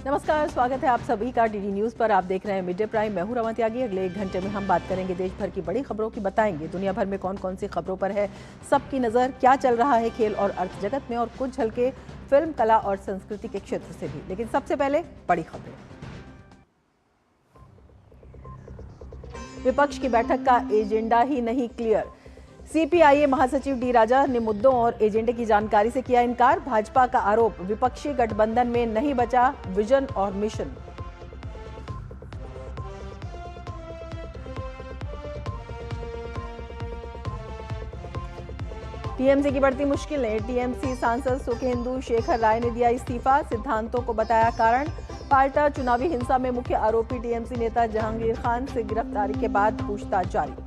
नमस्कार, स्वागत है आप सभी का डीडी न्यूज पर। आप देख रहे हैं मिड डे प्राइम। मैं हूं रमा त्यागी। अगले 1 घंटे में हम बात करेंगे देश भर की बड़ी खबरों की, बताएंगे दुनिया भर में कौन कौन सी खबरों पर है सबकी नजर, क्या चल रहा है खेल और अर्थ जगत में, और कुछ झलके फिल्म, कला और संस्कृति के क्षेत्र से भी। लेकिन सबसे पहले बड़ी खबरें। विपक्ष की बैठक का एजेंडा ही नहीं क्लियर। सीपीआईए महासचिव डी राजा ने मुद्दों और एजेंडे की जानकारी से किया इनकार। भाजपा का आरोप, विपक्षी गठबंधन में नहीं बचा विजन और मिशन। टीएमसी की बढ़ती मुश्किलें, टीएमसी सांसद सुखेंदु शेखर राय ने दिया इस्तीफा, सिद्धांतों को बताया कारण। पाल्टा, चुनावी हिंसा में मुख्य आरोपी टीएमसी नेता जहांगीर खान से गिरफ्तारी के बाद पूछताछ जारी।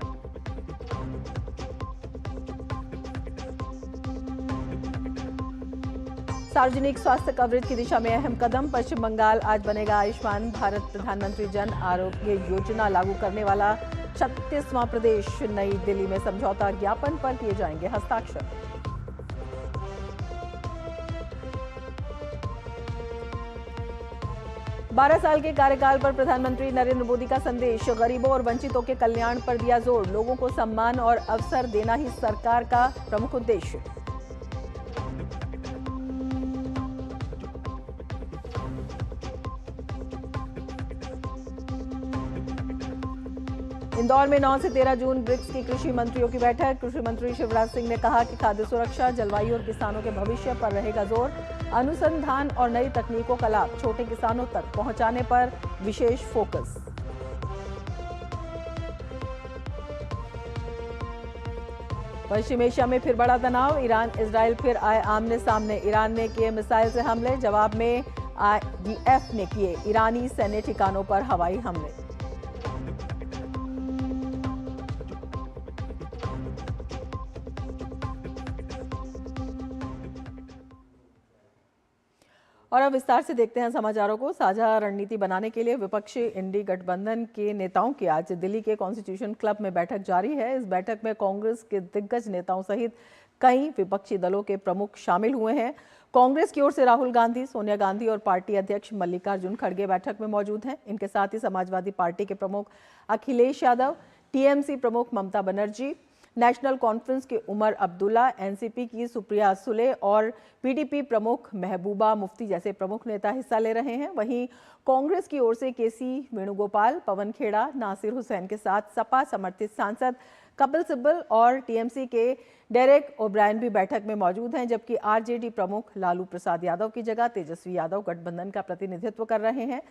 सार्वजनिक स्वास्थ्य कवरेज की दिशा में अहम कदम, पश्चिम बंगाल आज बनेगा आयुष्मान भारत प्रधानमंत्री जन आरोग्य योजना लागू करने वाला 36वां प्रदेश। नई दिल्ली में समझौता ज्ञापन पर किए जाएंगे हस्ताक्षर। बारह साल के कार्यकाल पर प्रधानमंत्री नरेंद्र मोदी का संदेश, गरीबों और वंचितों के कल्याण पर दिया जोर। लोगों को सम्मान और अवसर देना ही सरकार का प्रमुख उद्देश्य। इंदौर में 9 से 13 जून ब्रिक्स की कृषि मंत्रियों की बैठक। कृषि मंत्री शिवराज सिंह ने कहा कि खाद्य सुरक्षा, जलवायु और किसानों के भविष्य पर रहेगा जोर। अनुसंधान और नई तकनीकों का लाभ छोटे किसानों तक पहुंचाने पर विशेष फोकस। पश्चिम एशिया में फिर बड़ा तनाव, ईरान इजराइल फिर आए आमने सामने। ईरान ने किए मिसाइल से हमले, जवाब में आईडीएफ ने किए ईरानी सैन्य ठिकानों पर हवाई हमले। और अब विस्तार से देखते हैं समाचारों को। साझा रणनीति बनाने के लिए विपक्षी इंडी गठबंधन के नेताओं की आज दिल्ली के कॉन्स्टिट्यूशन क्लब में बैठक जारी है। इस बैठक में कांग्रेस के दिग्गज नेताओं सहित कई विपक्षी दलों के प्रमुख शामिल हुए हैं। कांग्रेस की ओर से राहुल गांधी, सोनिया गांधी और पार्टी अध्यक्ष मल्लिकार्जुन खड़गे बैठक में मौजूद हैं। इनके साथ ही समाजवादी पार्टी के प्रमुख अखिलेश यादव, टीएमसी प्रमुख ममता बनर्जी, नेशनल कॉन्फ्रेंस के उमर अब्दुल्ला, एनसीपी की सुप्रिया सुले और पीडीपी प्रमुख महबूबा मुफ्ती जैसे प्रमुख नेता हिस्सा ले रहे हैं। वहीं कांग्रेस की ओर से केसी वेणुगोपाल, पवन खेड़ा, नासिर हुसैन के साथ सपा समर्थित सांसद कपिल सिब्बल और टीएमसी के डेरेक ओब्रायन भी बैठक में मौजूद हैं, जबकि आरजेडी प्रमुख लालू प्रसाद यादव की जगह तेजस्वी यादव गठबंधन का प्रतिनिधित्व कर रहे हैं।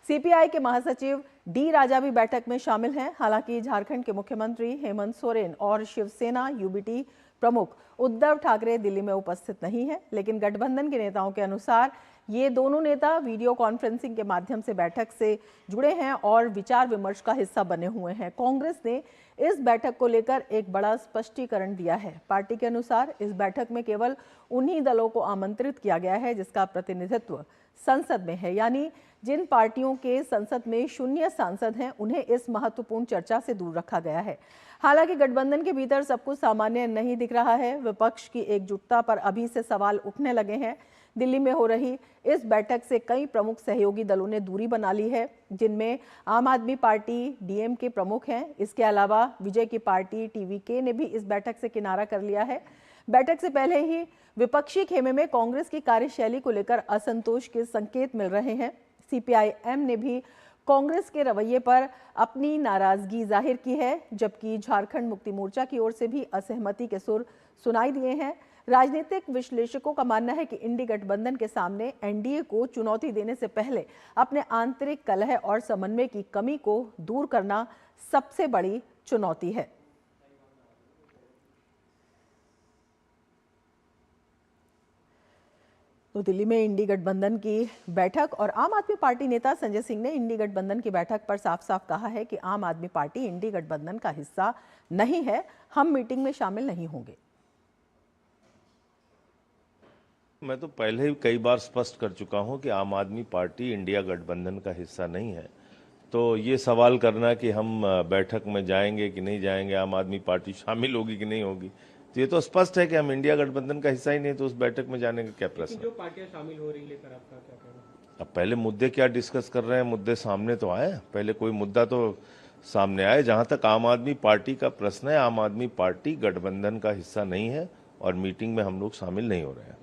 सीपीआई के महासचिव डी राजा भी बैठक में शामिल हैं। हालांकि झारखंड के मुख्यमंत्री हेमंत सोरेन और शिवसेना यूबीटी प्रमुख उद्धव ठाकरे दिल्ली में उपस्थित नहीं है, लेकिन गठबंधन के नेताओं के अनुसार ये दोनों नेता वीडियो कॉन्फ्रेंसिंग के माध्यम से बैठक से जुड़े हैं और विचार विमर्श का हिस्सा बने हुए हैं। कांग्रेस ने इस बैठक को लेकर एक बड़ा स्पष्टीकरण दिया है। पार्टी के अनुसार इस बैठक में केवल उन्हीं दलों को आमंत्रित किया गया है जिसका प्रतिनिधित्व संसद में है, यानी जिन पार्टियों के संसद में शून्य सांसद हैं उन्हें इस महत्वपूर्ण चर्चा से दूर रखा गया है। हालांकि गठबंधन के भीतर सब कुछ सामान्य नहीं दिख रहा है। विपक्ष की एकजुटता पर अभी से सवाल उठने लगे हैं। दिल्ली में हो रही इस बैठक से कई प्रमुख सहयोगी दलों ने दूरी बना ली है, जिनमें आम आदमी पार्टी, डीएमके प्रमुख हैं। इसके अलावा विजय की पार्टी टीवीके ने भी इस बैठक से किनारा कर लिया है। बैठक से पहले ही विपक्षी खेमे में कांग्रेस की कार्यशैली को लेकर असंतोष के संकेत मिल रहे हैं। सीपीआईएम ने भी कांग्रेस के रवैये पर अपनी नाराजगी जाहिर की है, जबकि झारखंड मुक्ति मोर्चा की ओर से भी असहमति के सुर सुनाई दिए हैं। राजनीतिक विश्लेषकों का मानना है कि इंडी गठबंधन के सामने एनडीए को चुनौती देने से पहले अपने आंतरिक कलह और समन्वय की कमी को दूर करना सबसे बड़ी चुनौती है। तो दिल्ली में इंडी गठबंधन की बैठक, और आम आदमी पार्टी नेता संजय सिंह ने इंडी गठबंधन की बैठक पर साफ साफ कहा है कि आम आदमी पार्टी इंडी गठबंधन का हिस्सा नहीं है, हम मीटिंग में शामिल नहीं होंगे। मैं तो पहले ही कई बार स्पष्ट कर चुका हूं कि आम आदमी पार्टी इंडिया गठबंधन का हिस्सा नहीं है। तो ये सवाल करना कि हम बैठक में जाएंगे कि नहीं जाएंगे, आम आदमी पार्टी शामिल होगी कि नहीं होगी, तो ये तो स्पष्ट है कि हम इंडिया गठबंधन का हिस्सा ही नहीं, तो उस बैठक में जाने का क्या प्रश्न है। जो पार्टियां शामिल हो रही लेकर आपका क्या कहना है? अब पहले मुद्दे क्या डिस्कस कर रहे हैं, मुद्दे सामने तो आए, पहले कोई मुद्दा तो सामने आए। जहां तक आम आदमी पार्टी का प्रश्न है, आम आदमी पार्टी गठबंधन का हिस्सा नहीं है और मीटिंग में हम लोग शामिल नहीं हो रहे हैं।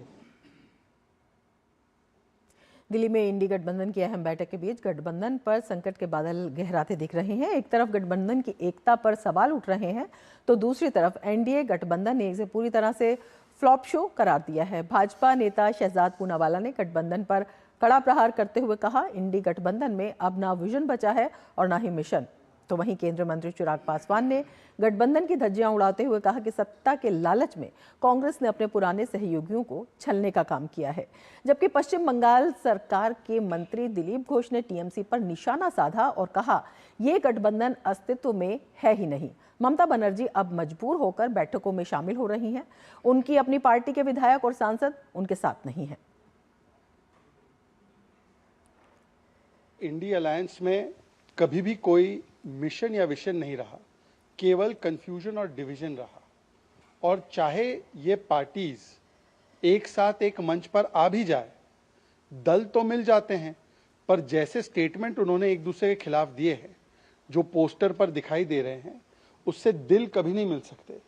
दिल्ली में इंडी गठबंधन की अहम बैठक के बीच गठबंधन पर संकट के बादल गहराते दिख रहे हैं। एक तरफ गठबंधन की एकता पर सवाल उठ रहे हैं तो दूसरी तरफ एनडीए गठबंधन ने इसे पूरी तरह से फ्लॉप शो करार दिया है। भाजपा नेता शहजाद पूनावाला ने गठबंधन पर कड़ा प्रहार करते हुए कहा, इंडी गठबंधन में अब ना विजन बचा है और ना ही मिशन। तो वहीं केंद्रीय मंत्री चिराग पासवान ने गठबंधन की धज्जियां उड़ाते हुए कहा कि सत्ता के लालच में कांग्रेस ने अपने पुराने सहयोगियों को छलने का काम किया है। जबकि पश्चिम बंगाल सरकार के मंत्री दिलीप घोष ने टीएमसी पर निशाना साधा और कहा, ये गठबंधन अस्तित्व में है ही नहीं। ममता बनर्जी अब मजबूर होकर बैठकों में शामिल हो रही हैं। उनकी अपनी पार्टी के विधायक और सांसद उनके साथ नहीं हैं। इंडी अलायंस में कभी भी कोई मिशन या विजन नहीं रहा, केवल कंफ्यूजन और डिवीजन रहा। और चाहे ये पार्टीज एक साथ एक मंच पर आ भी जाए, दल तो मिल जाते हैं, पर जैसे स्टेटमेंट उन्होंने एक दूसरे के खिलाफ दिए हैं, जो पोस्टर पर दिखाई दे रहे हैं, उससे दिल कभी नहीं मिल सकते।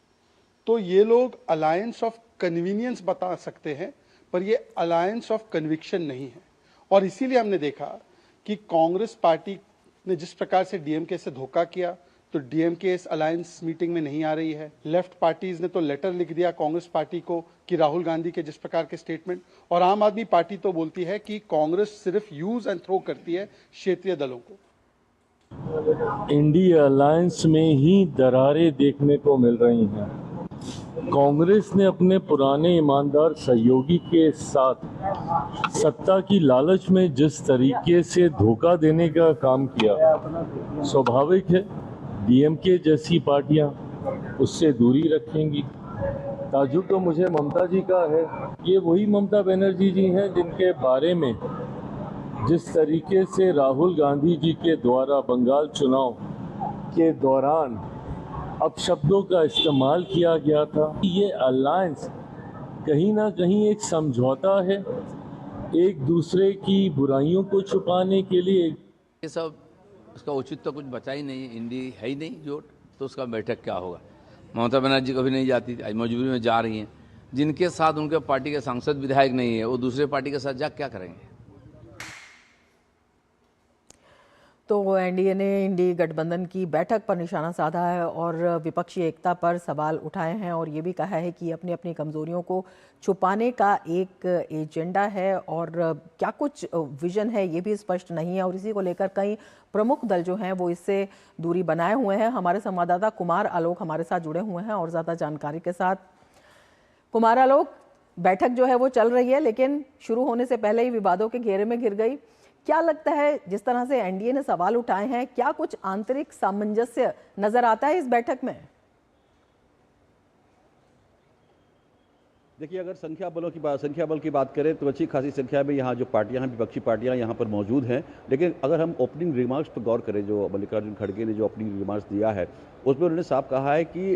तो ये लोग अलायंस ऑफ कन्वीनियंस बता सकते हैं, पर ये अलायंस ऑफ कन्विक्शन नहीं है। और इसीलिए हमने देखा कि कांग्रेस पार्टी ने जिस प्रकार से डीएमके से धोखा किया, तो डीएमके इस अलायंस मीटिंग में नहीं आ रही है। लेफ्ट पार्टीज ने तो लेटर लिख दिया कांग्रेस पार्टी को कि राहुल गांधी के जिस प्रकार के स्टेटमेंट, और आम आदमी पार्टी तो बोलती है कि कांग्रेस सिर्फ यूज एंड थ्रो करती है क्षेत्रीय दलों को। इंडी अलायंस में ही दरारें देखने को मिल रही हैं। कांग्रेस ने अपने पुराने ईमानदार सहयोगी के साथ सत्ता की लालच में जिस तरीके से धोखा देने का काम किया, स्वाभाविक है डीएमके जैसी पार्टियां उससे दूरी रखेंगी। ताजुब तो मुझे ममता जी का है, ये वही ममता बनर्जी जी हैं जिनके बारे में जिस तरीके से राहुल गांधी जी के द्वारा बंगाल चुनाव के दौरान अपशब्दों का इस्तेमाल किया गया था। ये अलायंस कहीं ना कहीं एक समझौता है, एक दूसरे की बुराइयों को छुपाने के लिए। ये सब उसका उचित तो कुछ बचा ही नहीं है, इंडी है ही नहीं जोट, तो उसका बैठक क्या होगा। ममता बनर्जी कभी नहीं जाती थी, आज मजबूरी में जा रही हैं। जिनके साथ उनके पार्टी के सांसद विधायक नहीं है, वो दूसरे पार्टी के साथ जा क्या करेंगे। तो एनडीए ने इंडी गठबंधन की बैठक पर निशाना साधा है और विपक्षी एकता पर सवाल उठाए हैं और ये भी कहा है कि अपनी अपनी कमजोरियों को छुपाने का एक एजेंडा है और क्या कुछ विजन है ये भी स्पष्ट नहीं है। और इसी को लेकर कई प्रमुख दल जो हैं वो इससे दूरी बनाए हुए हैं। हमारे संवाददाता कुमार आलोक हमारे साथ जुड़े हुए हैं और ज़्यादा जानकारी के साथ। कुमार आलोक, बैठक जो है वो चल रही है लेकिन शुरू होने से पहले ही विवादों के घेरे में घिर गई। क्या लगता है, जिस तरह से एनडीए ने सवाल उठाए हैं, क्या कुछ आंतरिक सामंजस्य नजर आता है इस बैठक में? देखिए, अगर संख्या बल की बात करें तो अच्छी खासी संख्या में यहाँ जो पार्टियां हैं, विपक्षी पार्टियां यहाँ पर मौजूद हैं। लेकिन अगर हम ओपनिंग रिमार्क्स पर गौर करें, जो मल्लिकार्जुन खड़गे ने जो ओपनिंग रिमार्क्स दिया है, उसमें उन्होंने साफ कहा है कि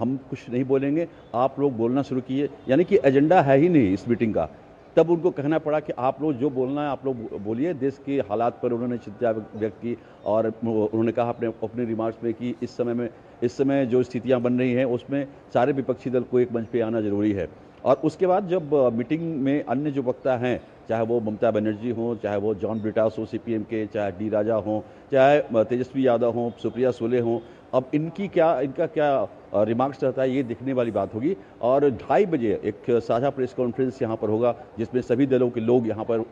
हम कुछ नहीं बोलेंगे, आप लोग बोलना शुरू कीजिए। यानी कि एजेंडा है ही नहीं इस मीटिंग का। तब उनको कहना पड़ा कि आप लोग जो बोलना है आप लोग बोलिए। देश के हालात पर उन्होंने चिंता व्यक्त की और उन्होंने कहा अपने रिमार्क्स में कि इस समय जो स्थितियां बन रही हैं उसमें सारे विपक्षी दल को एक मंच पे आना जरूरी है। और उसके बाद जब मीटिंग में अन्य जो वक्ता हैं, चाहे वो ममता बनर्जी हों, चाहे वो जॉन ब्रिटास हो सीपीएम के, चाहे डी राजा हों, चाहे तेजस्वी यादव हों, सुप्रिया सुले हों, अब इनका क्या रिमार्क्स रहता है ये देखने वाली बात होगी। और 2:30 बजे एक साझा प्रेस कॉन्फ्रेंस यहाँ पर होगा जिसमें सभी दलों के लोग यहाँ पर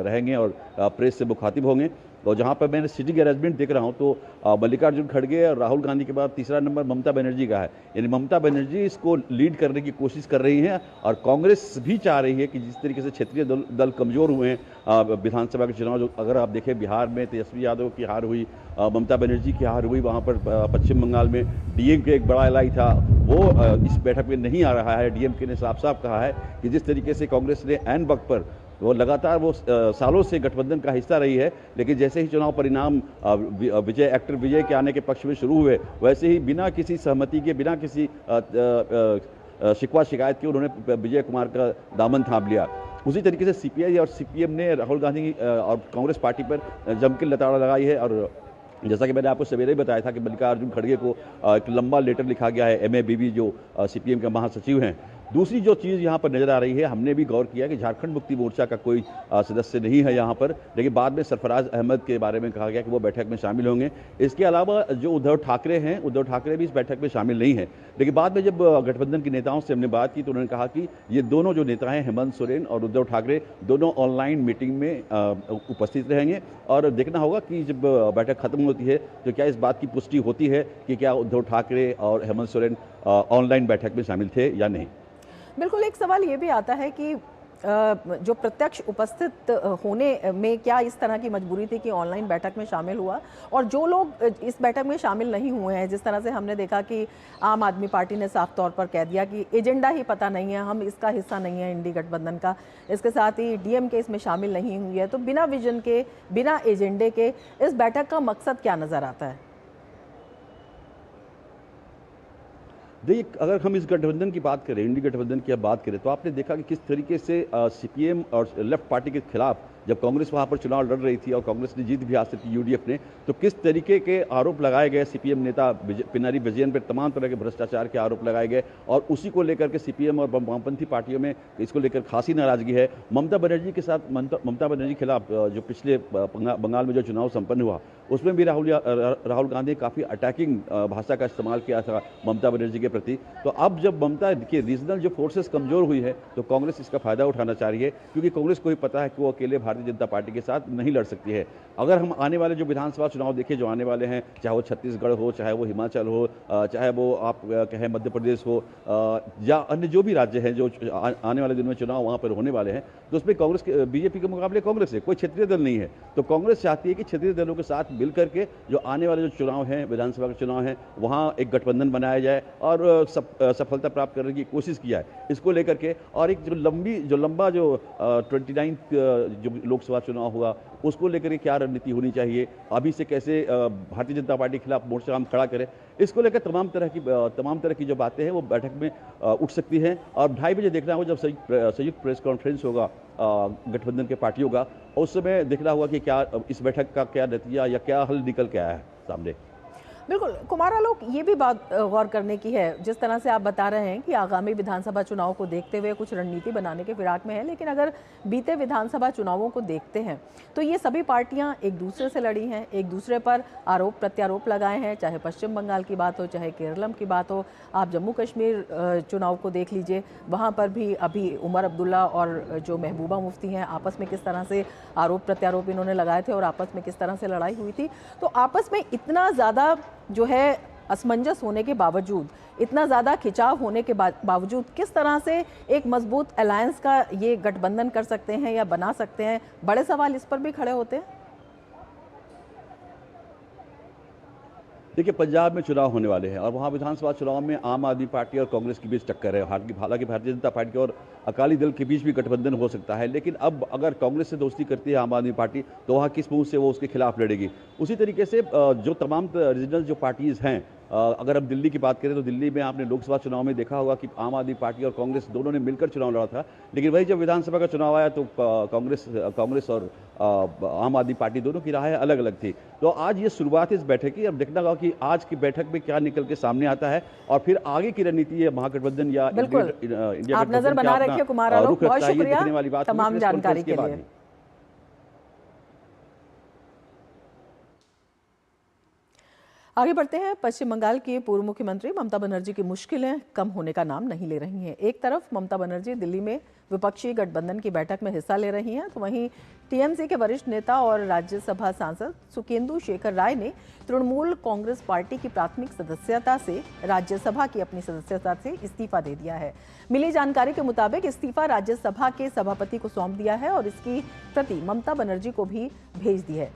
रहेंगे और प्रेस से मुखातिब होंगे। और जहाँ पर मैंने सिटिंग अरेंजमेंट देख रहा हूँ तो मल्लिकार्जुन खड़गे और राहुल गांधी के बाद तीसरा नंबर ममता बनर्जी का है। यानी ममता बनर्जी इसको लीड करने की कोशिश कर रही हैं और कांग्रेस भी चाह रही है कि जिस तरीके से क्षेत्रीय दल कमजोर हुए हैं विधानसभा के चुनाव, अगर आप देखें बिहार में तेजस्वी यादव की हार हुई, ममता बनर्जी की हार हुई, वहाँ पर पश्चिम बंगाल में डीएमके एक बड़ा एलाई था, वो इस बैठक में नहीं आ रहा है। डीएमके ने साफ साफ कहा है कि जिस तरीके से कांग्रेस ने ऐन वक्त पर वो लगातार वो सालों से गठबंधन का हिस्सा रही है, लेकिन जैसे ही चुनाव परिणाम एक्टर विजय के आने के पक्ष में शुरू हुए, वैसे ही बिना किसी सहमति के, बिना किसी शिकवा शिकायत के उन्होंने विजय कुमार का दामन थाम लिया। उसी तरीके से सीपीआई और सीपीएम ने राहुल गांधी और कांग्रेस पार्टी पर जम के लताड़ा लगाई है। और जैसा कि मैंने आपको सवेरे ही बताया था कि मल्लिकार्जुन खड़गे को एक लंबा लेटर लिखा गया है, एमए बीबी जो सीपीएम के महासचिव हैं। दूसरी जो चीज़ यहाँ पर नज़र आ रही है, हमने भी गौर किया कि झारखंड मुक्ति मोर्चा का कोई सदस्य नहीं है यहाँ पर, लेकिन बाद में सरफराज अहमद के बारे में कहा गया कि वो बैठक में शामिल होंगे। इसके अलावा जो उद्धव ठाकरे हैं, उद्धव ठाकरे भी इस बैठक में शामिल नहीं है। लेकिन बाद में जब गठबंधन के नेताओं से हमने बात की तो उन्होंने कहा कि ये दोनों जो नेता हैं, हेमंत सोरेन और उद्धव ठाकरे, दोनों ऑनलाइन मीटिंग में उपस्थित रहेंगे। और देखना होगा कि जब बैठक खत्म होती है तो क्या इस बात की पुष्टि होती है कि क्या उद्धव ठाकरे और हेमंत सोरेन ऑनलाइन बैठक में शामिल थे या नहीं। बिल्कुल, एक सवाल ये भी आता है कि जो प्रत्यक्ष उपस्थित होने में क्या इस तरह की मजबूरी थी कि ऑनलाइन बैठक में शामिल हुआ, और जो लोग इस बैठक में शामिल नहीं हुए हैं, जिस तरह से हमने देखा कि आम आदमी पार्टी ने साफ तौर पर कह दिया कि एजेंडा ही पता नहीं है, हम इसका हिस्सा नहीं है इंडी गठबंधन का, इसके साथ ही डीएमके इसमें शामिल नहीं हुई है, तो बिना विजन के, बिना एजेंडे के इस बैठक का मकसद क्या नज़र आता है? देखिए, अगर हम इस गठबंधन की बात करें, इंडी गठबंधन की अब बात करें, तो आपने देखा कि किस तरीके से सीपीएम और लेफ्ट पार्टी के खिलाफ जब कांग्रेस वहाँ पर चुनाव लड़ रही थी और कांग्रेस ने जीत भी हासिल की यूडीएफ ने, तो किस तरीके के आरोप लगाए गए सीपीएम नेता पिनारी विजयन पर, तमाम तरह के भ्रष्टाचार के आरोप लगाए गए। और उसी को लेकर के सीपीएम और वामपंथी पार्टियों में इसको लेकर खासी नाराजगी है। ममता बनर्जी के साथ, ममता बनर्जी के खिलाफ जो पिछले बंगाल में जो चुनाव संपन्न हुआ, उसमें भी राहुल गांधी ने काफ़ी अटैकिंग भाषा का इस्तेमाल किया था ममता बनर्जी के प्रति। तो अब जब ममता के रीजनल जो फोर्सेस कमजोर हुई है तो कांग्रेस इसका फायदा उठाना चाह रही है, क्योंकि कांग्रेस को भी पता है कि वो अकेले भारतीय जनता पार्टी के साथ नहीं लड़ सकती है। अगर हम आने वाले जो विधानसभा चुनाव देखें, जो आने वाले हैं, चाहे वो छत्तीसगढ़ हो, चाहे वो हिमाचल हो, चाहे वो आप कहें मध्य प्रदेश हो, या अन्य जो भी राज्य हैं जो आने वाले दिनों में चुनाव वहाँ पर होने वाले हैं, तो उसमें कांग्रेस के, बीजेपी के मुकाबले कांग्रेस है, कोई क्षेत्रीय दल नहीं है। तो कांग्रेस चाहती है कि क्षेत्रीय दलों के साथ मिल करके जो आने वाले जो चुनाव हैं, विधानसभा के चुनाव हैं, वहाँ एक गठबंधन बनाया जाए और सफलता प्राप्त करने की कोशिश किया है इसको लेकर के। और एक जो लंबा 29 जो लोकसभा चुनाव होगा उसको लेकर के क्या रणनीति होनी चाहिए, अभी से कैसे भारतीय जनता पार्टी के खिलाफ मोर्चा हम खड़ा करें, इसको लेकर तमाम तरह की जो बातें हैं वो बैठक में उठ सकती हैं। और 2:30 बजे देखना होगा जब संयुक्त प्रेस कॉन्फ्रेंस होगा गठबंधन के पार्टियों का, उस समय देखना होगा कि क्या इस बैठक का क्या नतीजा या क्या हल निकल के आया है सामने। बिल्कुल, कुमार आलोक, ये भी बात गौर करने की है, जिस तरह से आप बता रहे हैं कि आगामी विधानसभा चुनाव को देखते हुए कुछ रणनीति बनाने के फिराक में है, लेकिन अगर बीते विधानसभा चुनावों को देखते हैं तो ये सभी पार्टियां एक दूसरे से लड़ी हैं, एक दूसरे पर आरोप प्रत्यारोप लगाए हैं, चाहे पश्चिम बंगाल की बात हो, चाहे केरलम की बात हो, आप जम्मू कश्मीर चुनाव को देख लीजिए, वहाँ पर भी अभी उमर अब्दुल्ला और जो महबूबा मुफ्ती हैं आपस में किस तरह से आरोप प्रत्यारोप इन्होंने लगाए थे और आपस में किस तरह से लड़ाई हुई थी। तो आपस में इतना ज़्यादा जो है असमंजस होने के बावजूद, इतना ज़्यादा खिंचाव होने के बावजूद किस तरह से एक मजबूत अलायंस का ये गठबंधन कर सकते हैं या बना सकते हैं, बड़े सवाल इस पर भी खड़े होते हैं। देखिए, पंजाब में चुनाव होने वाले हैं और वहाँ विधानसभा चुनाव में आम आदमी पार्टी और कांग्रेस के बीच टक्कर है। हालांकि भारतीय जनता पार्टी और अकाली दल के बीच भी गठबंधन हो सकता है, लेकिन अब अगर कांग्रेस से दोस्ती करती है आम आदमी पार्टी तो वहाँ किस मुंह से वो उसके खिलाफ लड़ेगी। उसी तरीके से जो तमाम रीजनल जो पार्टीज़ हैं, अगर हम दिल्ली की बात करें तो दिल्ली में आपने लोकसभा चुनाव में देखा होगा कि आम आदमी पार्टी और कांग्रेस दोनों ने मिलकर चुनाव लड़ा था, लेकिन वही जब विधानसभा का चुनाव आया तो कांग्रेस और आम आदमी पार्टी दोनों की राहें अलग अलग थी। तो आज ये शुरुआत है इस बैठक की, अब देखना होगा कि आज की बैठक में क्या निकल के सामने आता है और फिर आगे की रणनीति है महागठबंधन या इंडिया आप नजर बना रखिए कुमार आलोक, बहुत शुक्रिया तमाम जानकारी के लिए। आगे बढ़ते हैं। पश्चिम बंगाल की पूर्व मुख्यमंत्री ममता बनर्जी की मुश्किलें कम होने का नाम नहीं ले रही हैं। एक तरफ ममता बनर्जी दिल्ली में विपक्षी गठबंधन की बैठक में हिस्सा ले रही हैं, तो वहीं टीएमसी के वरिष्ठ नेता और राज्यसभा सांसद सुखेंदु शेखर राय ने तृणमूल कांग्रेस पार्टी की प्राथमिक सदस्यता से राज्यसभा की अपनी सदस्यता से इस्तीफा दे दिया है। मिली जानकारी के मुताबिक इस्तीफा राज्यसभा के सभापति को सौंप दिया है और इसकी प्रति ममता बनर्जी को भी भेज दी है।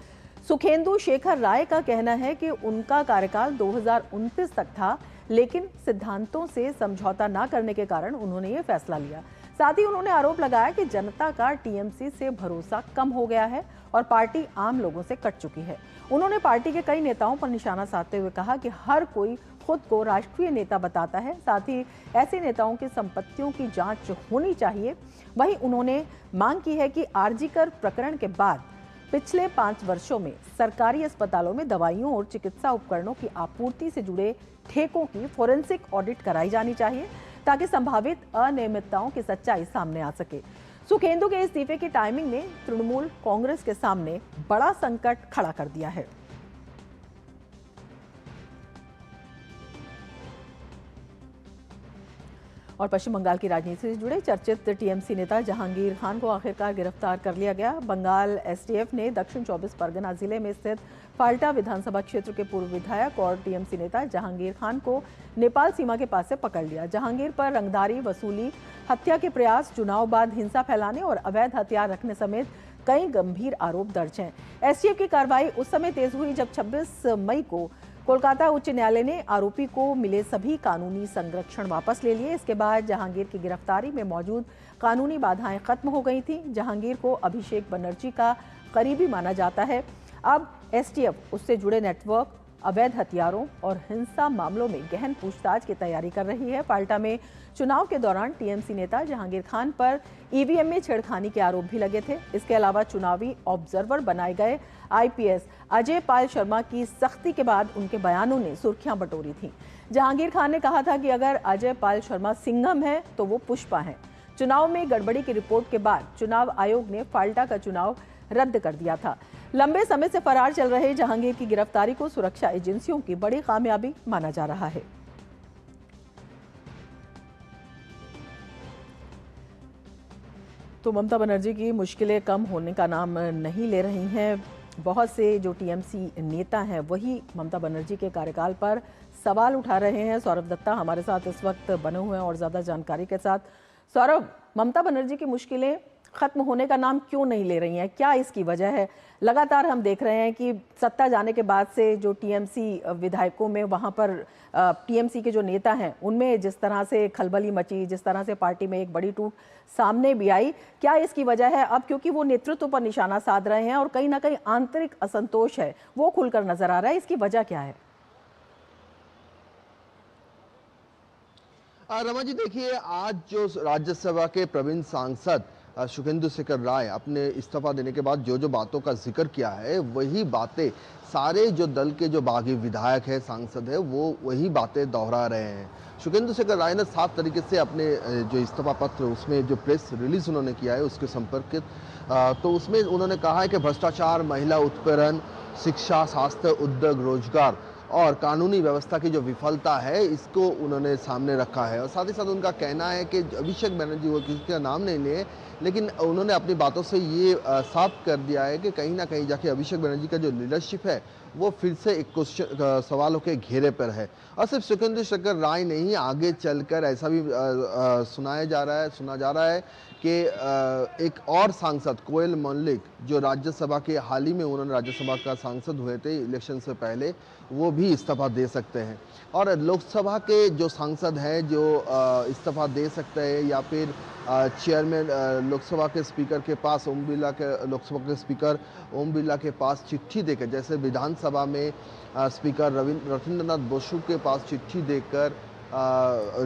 सुखेंदु शेखर राय का कहना है कि उनका कार्यकाल 2029 तक था, लेकिन सिद्धांतों से समझौता न करने के कारण उन्होंने ये फैसला लिया। साथ ही उन्होंने आरोप लगाया कि जनता का टीएमसी से भरोसा कम हो गया है और पार्टी आम लोगों से कट चुकी है। उन्होंने पार्टी के कई नेताओं पर निशाना साधते हुए कहा कि हर कोई खुद को राष्ट्रीय नेता बताता है, साथ ही ऐसे नेताओं की संपत्तियों की जांच होनी चाहिए। वहीं उन्होंने मांग की है कि आरजीकर प्रकरण के बाद पिछले 5 वर्षों में सरकारी अस्पतालों में दवाइयों और चिकित्सा उपकरणों की आपूर्ति से जुड़े ठेकों की फोरेंसिक ऑडिट कराई जानी चाहिए ताकि संभावित अनियमितताओं की सच्चाई सामने आ सके। सुखेंदु के इस्तीफे की टाइमिंग ने तृणमूल कांग्रेस के सामने बड़ा संकट खड़ा कर दिया है। और पश्चिम बंगाल की राजनीति से जुड़े चर्चित टीएमसी नेता जहांगीर खान को आखिरकार गिरफ्तार कर लिया गया। बंगाल एसटीएफ ने दक्षिण 24 परगना जिले में स्थित फाल्टा विधानसभा क्षेत्र के पूर्व विधायक और टीएमसी नेता जहांगीर खान को नेपाल सीमा के पास से पकड़ लिया। जहांगीर पर रंगदारी वसूली, हत्या के प्रयास, चुनाव बाद हिंसा फैलाने और अवैध हथियार रखने समेत कई गंभीर आरोप दर्ज हैं। एसटीएफ की कार्रवाई उस समय तेज हुई जब 26 मई को कोलकाता उच्च न्यायालय ने आरोपी को मिले सभी कानूनी संरक्षण वापस ले लिए। इसके बाद जहांगीर की गिरफ्तारी में मौजूद कानूनी बाधाएं खत्म हो गई थीं। जहांगीर को अभिषेक बनर्जी का करीबी माना जाता है। अब एसटीएफ उससे जुड़े नेटवर्क, अवैध हथियारों और हिंसा मामलों में गहन पूछताछ की तैयारी कर रही है। फाल्टा में चुनाव के दौरान टीएमसी नेता जहांगीर खान पर ईवीएम में छेड़खानी के आरोप भी लगे थे। इसके अलावा चुनावी ऑब्जर्वर बनाए गए आईपीएस अजय पाल शर्मा की सख्ती के बाद उनके बयानों ने सुर्खियां बटोरी थीं। जहांगीर खान ने कहा था कि अगर अजय पाल शर्मा सिंघम है तो वो पुष्पा है। चुनाव में गड़बड़ी की रिपोर्ट के बाद चुनाव आयोग ने फाल्टा का चुनाव रद्द कर दिया था। लंबे समय से फरार चल रहे जहांगीर की गिरफ्तारी को सुरक्षा एजेंसियों की बड़ी कामयाबी माना जा रहा है। तो ममता बनर्जी की मुश्किलें कम होने का नाम नहीं ले रही हैं। बहुत से जो टीएमसी नेता हैं वही ममता बनर्जी के कार्यकाल पर सवाल उठा रहे हैं। सौरभ दत्ता हमारे साथ इस वक्त बने हुए हैं और ज़्यादा जानकारी के साथ। सौरभ, ममता बनर्जी की मुश्किलें खत्म होने का नाम क्यों नहीं ले रही हैं? क्या इसकी वजह है? लगातार हम देख रहे हैं कि सत्ता जाने के बाद से जो टीएमसी विधायकों में वहां पर टीएमसी के जो नेता हैं उनमें जिस तरह से खलबली मची, जिस तरह से पार्टी में एक बड़ी टूट सामने भी आई, क्या इसकी वजह है? अब क्योंकि वो नेतृत्व पर निशाना साध रहे हैं और कहीं ना कहीं आंतरिक असंतोष है वो खुलकर नजर आ रहा है। इसकी वजह क्या है? रमा जी, देखिए, आज जो राज्यसभा के प्रवीण सांसद सुखेंदु शेखर राय अपने इस्तीफा देने के बाद जो बातों का जिक्र किया है वही बातें सारे जो दल के जो बागी विधायक है, सांसद है, वो वही बातें दोहरा रहे हैं। सुखेंदु शेखर राय ने साफ तरीके से अपने जो इस्तीफा पत्र उसमें जो प्रेस रिलीज उन्होंने किया है उसके संपर्कित तो उसमें उन्होंने कहा है कि भ्रष्टाचार, महिला उत्पीड़न, शिक्षा, स्वास्थ्य, उद्योग, रोजगार और कानूनी व्यवस्था की जो विफलता है इसको उन्होंने सामने रखा है। और साथ ही साथ उनका कहना है कि अभिषेक बनर्जी, वो किसी का नाम नहीं लिए, लेकिन उन्होंने अपनी बातों से ये साफ कर दिया है कि कहीं ना कहीं जाके अभिषेक बनर्जी का जो लीडरशिप है वो फिर से एक क्वेश्चन सवालों के घेरे पर है। और सिर्फ सुखेंदु शेखर राय नहीं, आगे चलकर ऐसा भी सुना जा रहा है कि एक और सांसद कोयल मल्लिक जो राज्यसभा के हाल ही में उन्होंने राज्यसभा का सांसद हुए थे इलेक्शन से पहले, वो भी इस्तीफा दे सकते हैं। और लोकसभा के जो सांसद हैं जो इस्तीफा दे सकते हैं या फिर चेयरमैन लोकसभा के स्पीकर के पास लोकसभा के स्पीकर ओम बिरला के पास चिट्ठी देकर, जैसे विधानसभा में स्पीकर रविंद्रनाथ बसु के पास चिट्ठी देकर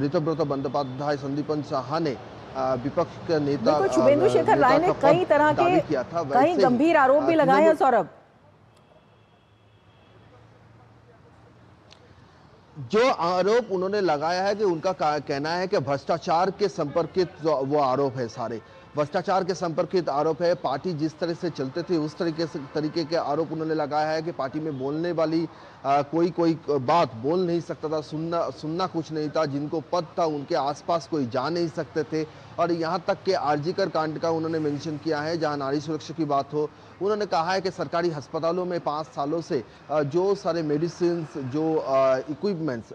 ऋतुव्रत बंदोपाध्याय, संदीपन साहा ने विपक्ष के नेता शुभेंदु शेखर राय ने कई तरह के कई गंभीर आरोप भी लगाए हैं। सौरभ, जो आरोप उन्होंने लगाया है कि उनका कहना है कि भ्रष्टाचार के संपर्कित वो आरोप है, सारे भ्रष्टाचार के संपर्कित आरोप है। पार्टी जिस तरह से चलते थे उस तरीके के आरोप उन्होंने लगाया है कि पार्टी में बोलने वाली कोई बात बोल नहीं सकता था, सुनना कुछ नहीं था, जिनको पद था उनके आसपास कोई जा नहीं सकते थे। और यहाँ तक कि आरजीकर कांड का उन्होंने मेंशन किया है, जहाँ नारी सुरक्षा की बात हो। उन्होंने कहा है कि सरकारी अस्पतालों में 5 सालों से जो सारे मेडिसिन, जो इक्विपमेंट्स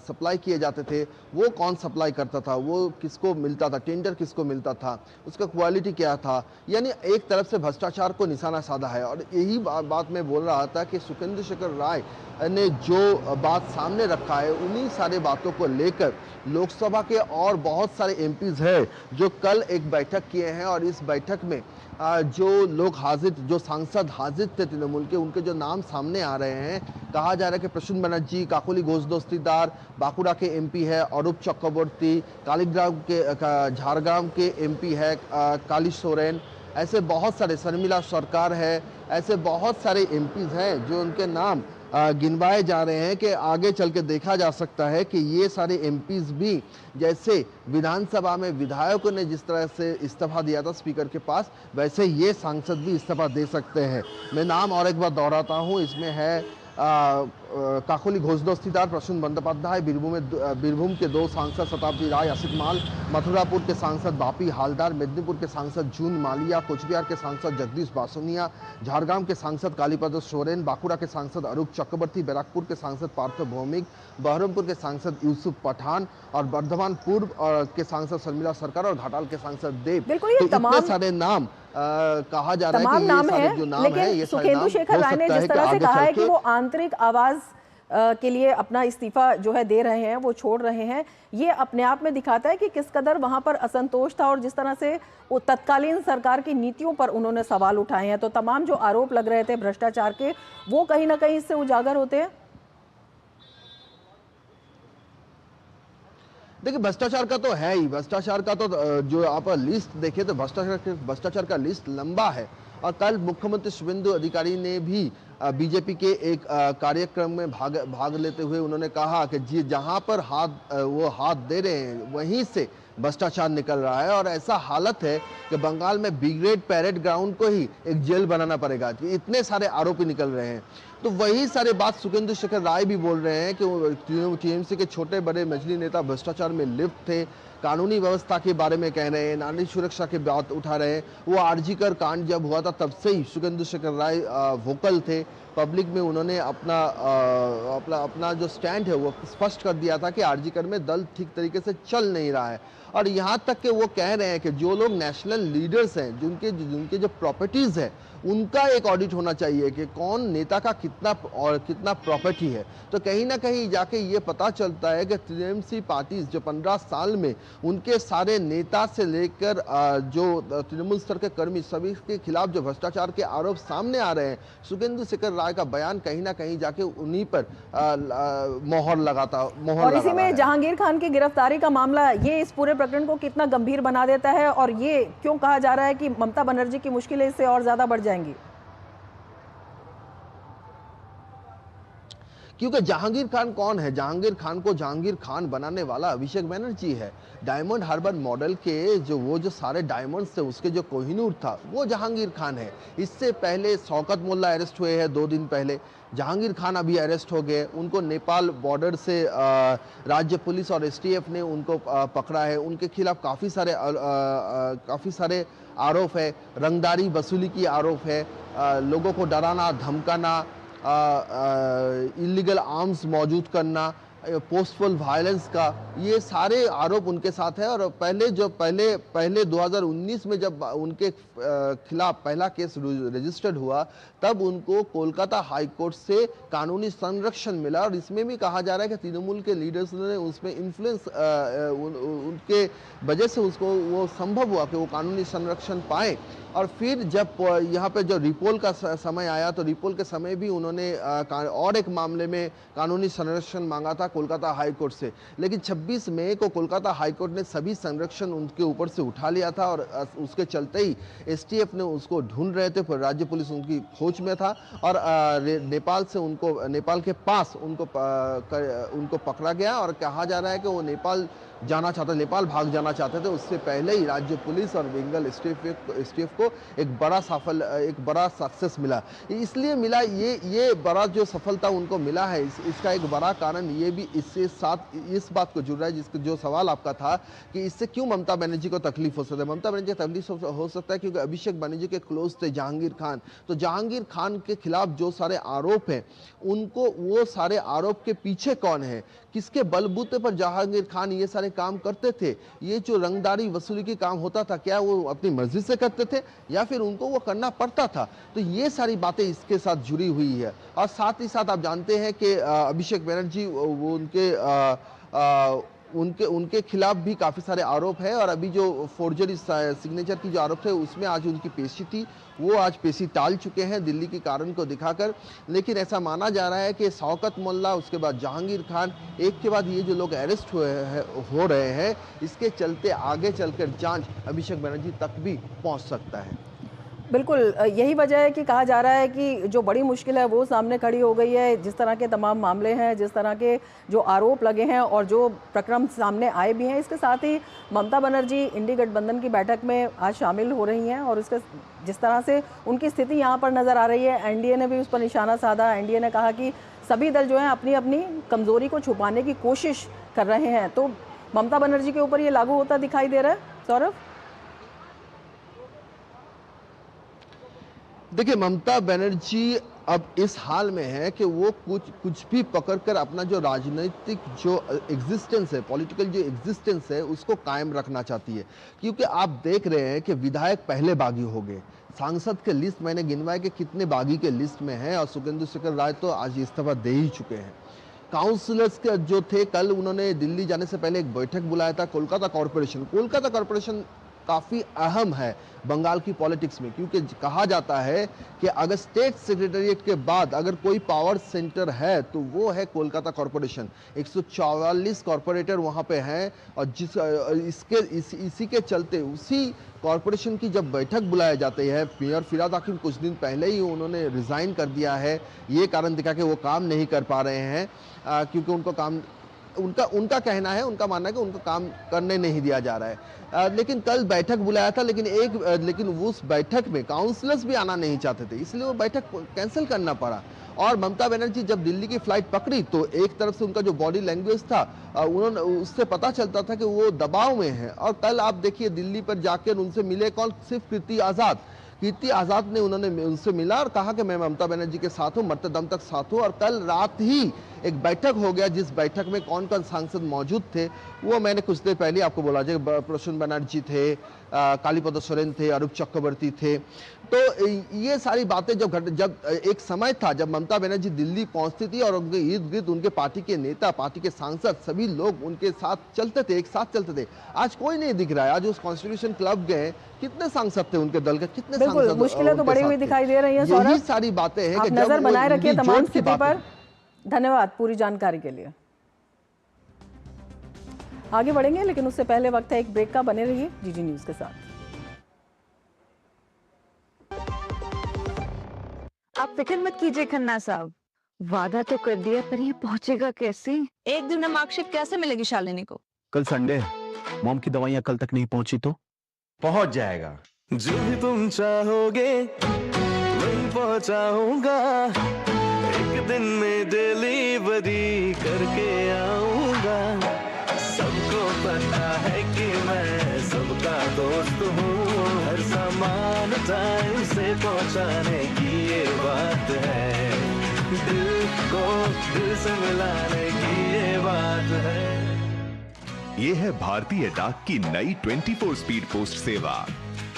सप्लाई किए जाते थे वो कौन सप्लाई करता था, वो किसको मिलता था, टेंडर किसको मिलता था। था, उसका क्वालिटी क्या था, यानी एक तरफ से भ्रष्टाचार को निशाना साधा है। और यही बात मैं बोल रहा था कि सुखेंदु शेखर राय ने जो बात सामने रखा है, उन्हीं सारे बातों को लेकर लोकसभा के और बहुत सारे एमपीज हैं जो कल एक बैठक किए हैं, और इस बैठक में जो लोग हाजिर, जो सांसद हाजिर थे तृणमूल के, उनके जो नाम सामने आ रहे हैं, कहा जा रहा है कि प्रसून बनर्जी, काकोली घोष दस्तीदार, बांकुड़ा के एमपी है अरूप चक्रवर्ती, कालीग्राम के झारग्राम के एमपी है काली सोरेन, ऐसे बहुत सारे, शर्मिला सरकार है, ऐसे बहुत सारे एमपीज हैं जो उनके नाम गिनवाए जा रहे हैं कि आगे चल के देखा जा सकता है कि ये सारे एमपीज भी, जैसे विधानसभा में विधायकों ने जिस तरह से इस्तीफा दिया था स्पीकर के पास, वैसे ये सांसद भी इस्तीफा दे सकते हैं। मैं नाम और एक बार दोहराता हूँ, इसमें है काकोली घोष दस्तीदार प्रसून बंदोपाध्याय, बीरभूम के 2 सांसद शताब्दी राय, असित माल, मथुरापुर के सांसद बापी हालदार, मेदिनीपुर के सांसद जून मालिया, कोचबिहार के सांसद जगदीश बासोनिया, झारग्राम के सांसद कालीपद सोरेन, बांकुड़ा के सांसद अरूप चक्रवर्ती, बैराकपुर के सांसद पार्थ भौमिक, बहरमपुर के सांसद यूसुफ पठान और बर्धमान पूर्व के सांसद शर्मिला सरकार और घाटाल के सांसद देव। बिल्कुल, ये तो तमाम इतने सारे नाम कहा जा रहा है कि ये नाम सारे है, जो नाम है, लेकिन ये सारे सुखेंदु नाम शेखर हो राय ने सकता है जिस कि तरह से आगे कहा है चल कि के वो आंतरिक आवाज के लिए अपना इस्तीफा जो है दे रहे हैं, वो छोड़ रहे हैं, ये अपने आप में दिखाता है कि किस कदर वहां पर असंतोष था और जिस तरह से वो तत्कालीन सरकार की नीतियों पर उन्होंने सवाल उठाए हैं। तो तमाम जो आरोप लग रहे थे भ्रष्टाचार के, वो कहीं ना कहीं इससे उजागर होते हैं। देखिए, भ्रष्टाचार का तो है ही, भ्रष्टाचार का तो जो आप लिस्ट देखें तो भ्रष्टाचार का लिस्ट लंबा है। और कल मुख्यमंत्री शुभेंदु अधिकारी ने भी बीजेपी के एक कार्यक्रम में भाग लेते हुए उन्होंने कहा कि जी जहां पर वो हाथ दे रहे हैं वहीं से भ्रष्टाचार निकल रहा है, और ऐसा हालत है कि बंगाल में ब्रिगेड पैरेड ग्राउंड को ही एक जेल बनाना पड़ेगा, इतने सारे आरोपी निकल रहे हैं। तो वही सारे बात सुखेंदु शेखर राय भी बोल रहे हैं कि टीएमसी के छोटे बड़े मछली नेता भ्रष्टाचार में लिप्त थे, कानूनी व्यवस्था के बारे में कह रहे हैं, नारी सुरक्षा की बात उठा रहे हैं। वो आरजीकर कांड जब हुआ था तब से ही सुखेंदु शेखर राय वोकल थे, पब्लिक में उन्होंने अपना जो स्टैंड है वो स्पष्ट कर दिया था कि आरजीकर में दल ठीक तरीके से चल नहीं रहा है। और यहाँ तक कि वो कह रहे हैं कि जो लोग नेशनल लीडर्स हैं, जिनके जो प्रॉपर्टीज है, उनका एक ऑडिट होना चाहिए कि कौन नेता का कितना प्रॉपर्टी है। तो कहीं ना कहीं जाके ये पता चलता है कि टीएमसी पार्टी जो 15 साल में उनके सारे नेता से लेकर जो तृणमूल स्तर के कर्मी सभी के खिलाफ जो भ्रष्टाचार के आरोप सामने आ रहे हैं, सुखेंदु शेखर राय का बयान कहीं ना कहीं जाके उन्हीं पर मोहर लगाता और इसी में जहांगीर खान की गिरफ्तारी का मामला, ये इस पूरे प्रकरण को कितना गंभीर बना देता है, और ये क्यों कहा जा रहा है कि ममता बनर्जी की मुश्किलें इससे और ज्यादा बढ़ जाएंगी? क्योंकि जहांगीर खान कौन है? जहांगीर खान को जहांगीर खान बनाने वाला अभिषेक बैनर्जी है। डायमंड हार्बर मॉडल के जो सारे डायमंड्स थे, उसके जो कोहिनूर था, वो जहांगीर खान है। इससे पहले शौकत मोल्ला अरेस्ट हुए हैं 2 दिन पहले, जहांगीर खान अभी अरेस्ट हो गए। उनको नेपाल बॉर्डर से राज्य पुलिस और एसटीएफ ने उनको पकड़ा है। उनके खिलाफ काफ़ी सारे आरोप है, रंगदारी वसूली की आरोप है, लोगों को डराना धमकाना, इलीगल आर्म्स मौजूद करना, पोस्टफुल वायलेंस का, ये सारे आरोप उनके साथ है। और पहले 2019 में जब उनके खिलाफ पहला केस रजिस्टर्ड हुआ, तब उनको कोलकाता हाई कोर्ट से कानूनी संरक्षण मिला। और इसमें भी कहा जा रहा है कि तृणमूल के लीडर्स ने उसमें इन्फ्लुएंस, उनके वजह से उसको वो संभव हुआ कि वो कानूनी संरक्षण पाए। और फिर जब यहाँ पे जो रिपोल का समय आया, तो रिपोल के समय भी उन्होंने और एक मामले में कानूनी संरक्षण मांगा था कोलकाता हाई कोर्ट से। लेकिन 26 मई को कोलकाता हाई कोर्ट ने सभी संरक्षण उनके ऊपर से उठा लिया था, और उसके चलते ही एसटीएफ ने उसको ढूंढ रहे थे, पर राज्य पुलिस उनकी खोज में था। और नेपाल के पास उनको पकड़ा गया। और कहा जा रहा है कि वो नेपाल भाग जाना चाहते थे। उससे पहले ही राज्य पुलिस और बंगाल एसटीएफ को को एक बड़ा सक्सेस मिला। इसलिए मिला ये बड़ा जो सफलता उनको मिला है, इसका एक बड़ा कारण ये भी इससे साथ इस बात को जुड़ रहा है, जिसका जो सवाल आपका था कि इससे क्यों ममता बनर्जी को तकलीफ हो सकता है। ममता बनर्जी को तकलीफ हो सकता है क्योंकि अभिषेक बनर्जी के क्लोज थे जहांगीर खान, तो जहांगीर खान के खिलाफ जो सारे आरोप हैं उनको, वो सारे आरोप के पीछे कौन है, किसके बलबूते पर जहांगीर खान ये सारे काम करते थे, ये जो रंगदारी वसूली की काम होता था, क्या वो अपनी मर्जी से करते थे या फिर उनको वो करना पड़ता था। तो ये सारी बातें इसके साथ जुड़ी हुई है। और साथ ही साथ आप जानते हैं कि अभिषेक बनर्जी वो उनके खिलाफ भी काफी सारे आरोप है, और अभी जो फोर्जरी सिग्नेचर की जो आरोप थे उसमें आज उनकी पेशी थी, वो आज पेशी टाल चुके हैं दिल्ली के कारण को दिखाकर। लेकिन ऐसा माना जा रहा है कि शौकत मोल्ला, उसके बाद जहांगीर खान, एक के बाद ये जो लोग अरेस्ट हो रहे हैं, इसके चलते आगे चलकर जांच अभिषेक बनर्जी तक भी पहुंच सकता है। बिल्कुल, यही वजह है कि कहा जा रहा है कि जो बड़ी मुश्किल है वो सामने खड़ी हो गई है। जिस तरह के तमाम मामले हैं, जिस तरह के जो आरोप लगे हैं और जो प्रक्रम सामने आए भी हैं, इसके साथ ही ममता बनर्जी इंडी गठबंधन की बैठक में आज शामिल हो रही हैं और इसके जिस तरह से उनकी स्थिति यहाँ पर नज़र आ रही है, एनडीए ने भी उस पर निशाना साधा। एनडीए ने कहा कि सभी दल जो हैं अपनी अपनी कमज़ोरी को छुपाने की कोशिश कर रहे हैं। तो ममता बनर्जी के ऊपर ये लागू होता दिखाई दे रहा है सौरभ? देखिए, ममता बनर्जी अब इस हाल में है कि वो कुछ भी पकड़कर अपना जो राजनीतिक जो एग्जिस्टेंस है, पॉलिटिकल जो एग्जिस्टेंस है, उसको कायम रखना चाहती है। क्योंकि आप देख रहे हैं कि विधायक पहले बागी हो गए, सांसद के लिस्ट मैंने गिनवाए कि कितने बागी के लिस्ट में हैं, और सुखेंदु शेखर राय तो आज इस्तीफा दे ही चुके हैं। काउंसिलर्स के जो थे, कल उन्होंने दिल्ली जाने से पहले एक बैठक बुलाया था कोलकाता कॉरपोरेशन काफ़ी अहम है बंगाल की पॉलिटिक्स में, क्योंकि कहा जाता है कि अगर स्टेट सेक्रेटरीट के बाद अगर कोई पावर सेंटर है तो वो है कोलकाता कॉरपोरेशन। 144 कॉरपोरेटर वहाँ पे हैं, और इसी के चलते उसी कॉरपोरेशन की जब बैठक बुलाए जाते हैं, मेयर फिराद हाकिम कुछ दिन पहले ही उन्होंने रिज़ाइन कर दिया है, ये कारण दिखा के वो काम नहीं कर पा रहे हैं, क्योंकि उनका कहना है, उनका मानना है कि उनको काम करने नहीं दिया जा रहा है। लेकिन कल बैठक बुलाया था, लेकिन उस बैठक में काउंसलर्स भी आना नहीं चाहते थे, इसलिए वो बैठक कैंसिल करना पड़ा। और ममता बनर्जी जब दिल्ली की फ्लाइट पकड़ी तो एक तरफ से उनका जो बॉडी लैंग्वेज था, उससे पता चलता था कि वो दबाव में है। और कल आप देखिए दिल्ली पर जाकर उनसे मिले कौन? सिर्फ कीर्ति आज़ाद ने उनसे मिला और कहा कि मैं ममता बनर्जी के साथ हूँ, मरते दम तक साथ हूँ। और कल रात ही एक बैठक हो गया, जिस बैठक में कौन कौन सांसद मौजूद थे वो मैंने कुछ देर पहले आपको बोला। जब प्रसून बनर्जी थे, कालीपद सोरेन थे, अरूप चक्रवर्ती थे। तो ये सारी बातें जब एक समय था जब ममता बनर्जी दिल्ली पहुंचती थी और उनके इर्द गिर्द उनके पार्टी के नेता, पार्टी के सांसद, सभी लोग उनके साथ चलते थे, एक साथ चलते थे। आज कोई नहीं दिख रहा है। आज उस कॉन्स्टिट्यूशन क्लब गए, कितने सांसद थे उनके दल के, कितने सांसद? मुश्किलें तो बड़ी हुई दिखाई दे रही हैं सौरभ। यही सारी बातें हैं कि नजर बनाए रखिए तमाम स्थिति पर। धन्यवाद पूरी जानकारी के लिए। आगे बढ़ेंगे, लेकिन उससे पहले वक्त है एक ब्रेक का। बने रहिए जीजी न्यूज के साथ। आप फिक्र मत कीजिए खन्ना साहब, वादा तो कर दिया, पर ये पहुंचेगा कैसे? एक दिन में मार्कशीट कैसे मिलेगी शालिनी को? कल संडे है, मॉम की दवाइयाँ कल तक नहीं पहुंची तो पहुंच जाएगा। जो भी तुम चाहोगे वही पहुंचाऊंगा, एक दिन में डिलीवरी करके आऊंगा। सबको पता है कि मैं सबका दोस्त हूँ, हर सामान टाइम से पहुंचाने की ये बात है, दिल को दिल से मिलाने की ये बात है। ये है भारतीय डाक की नई 24 स्पीड पोस्ट सेवा।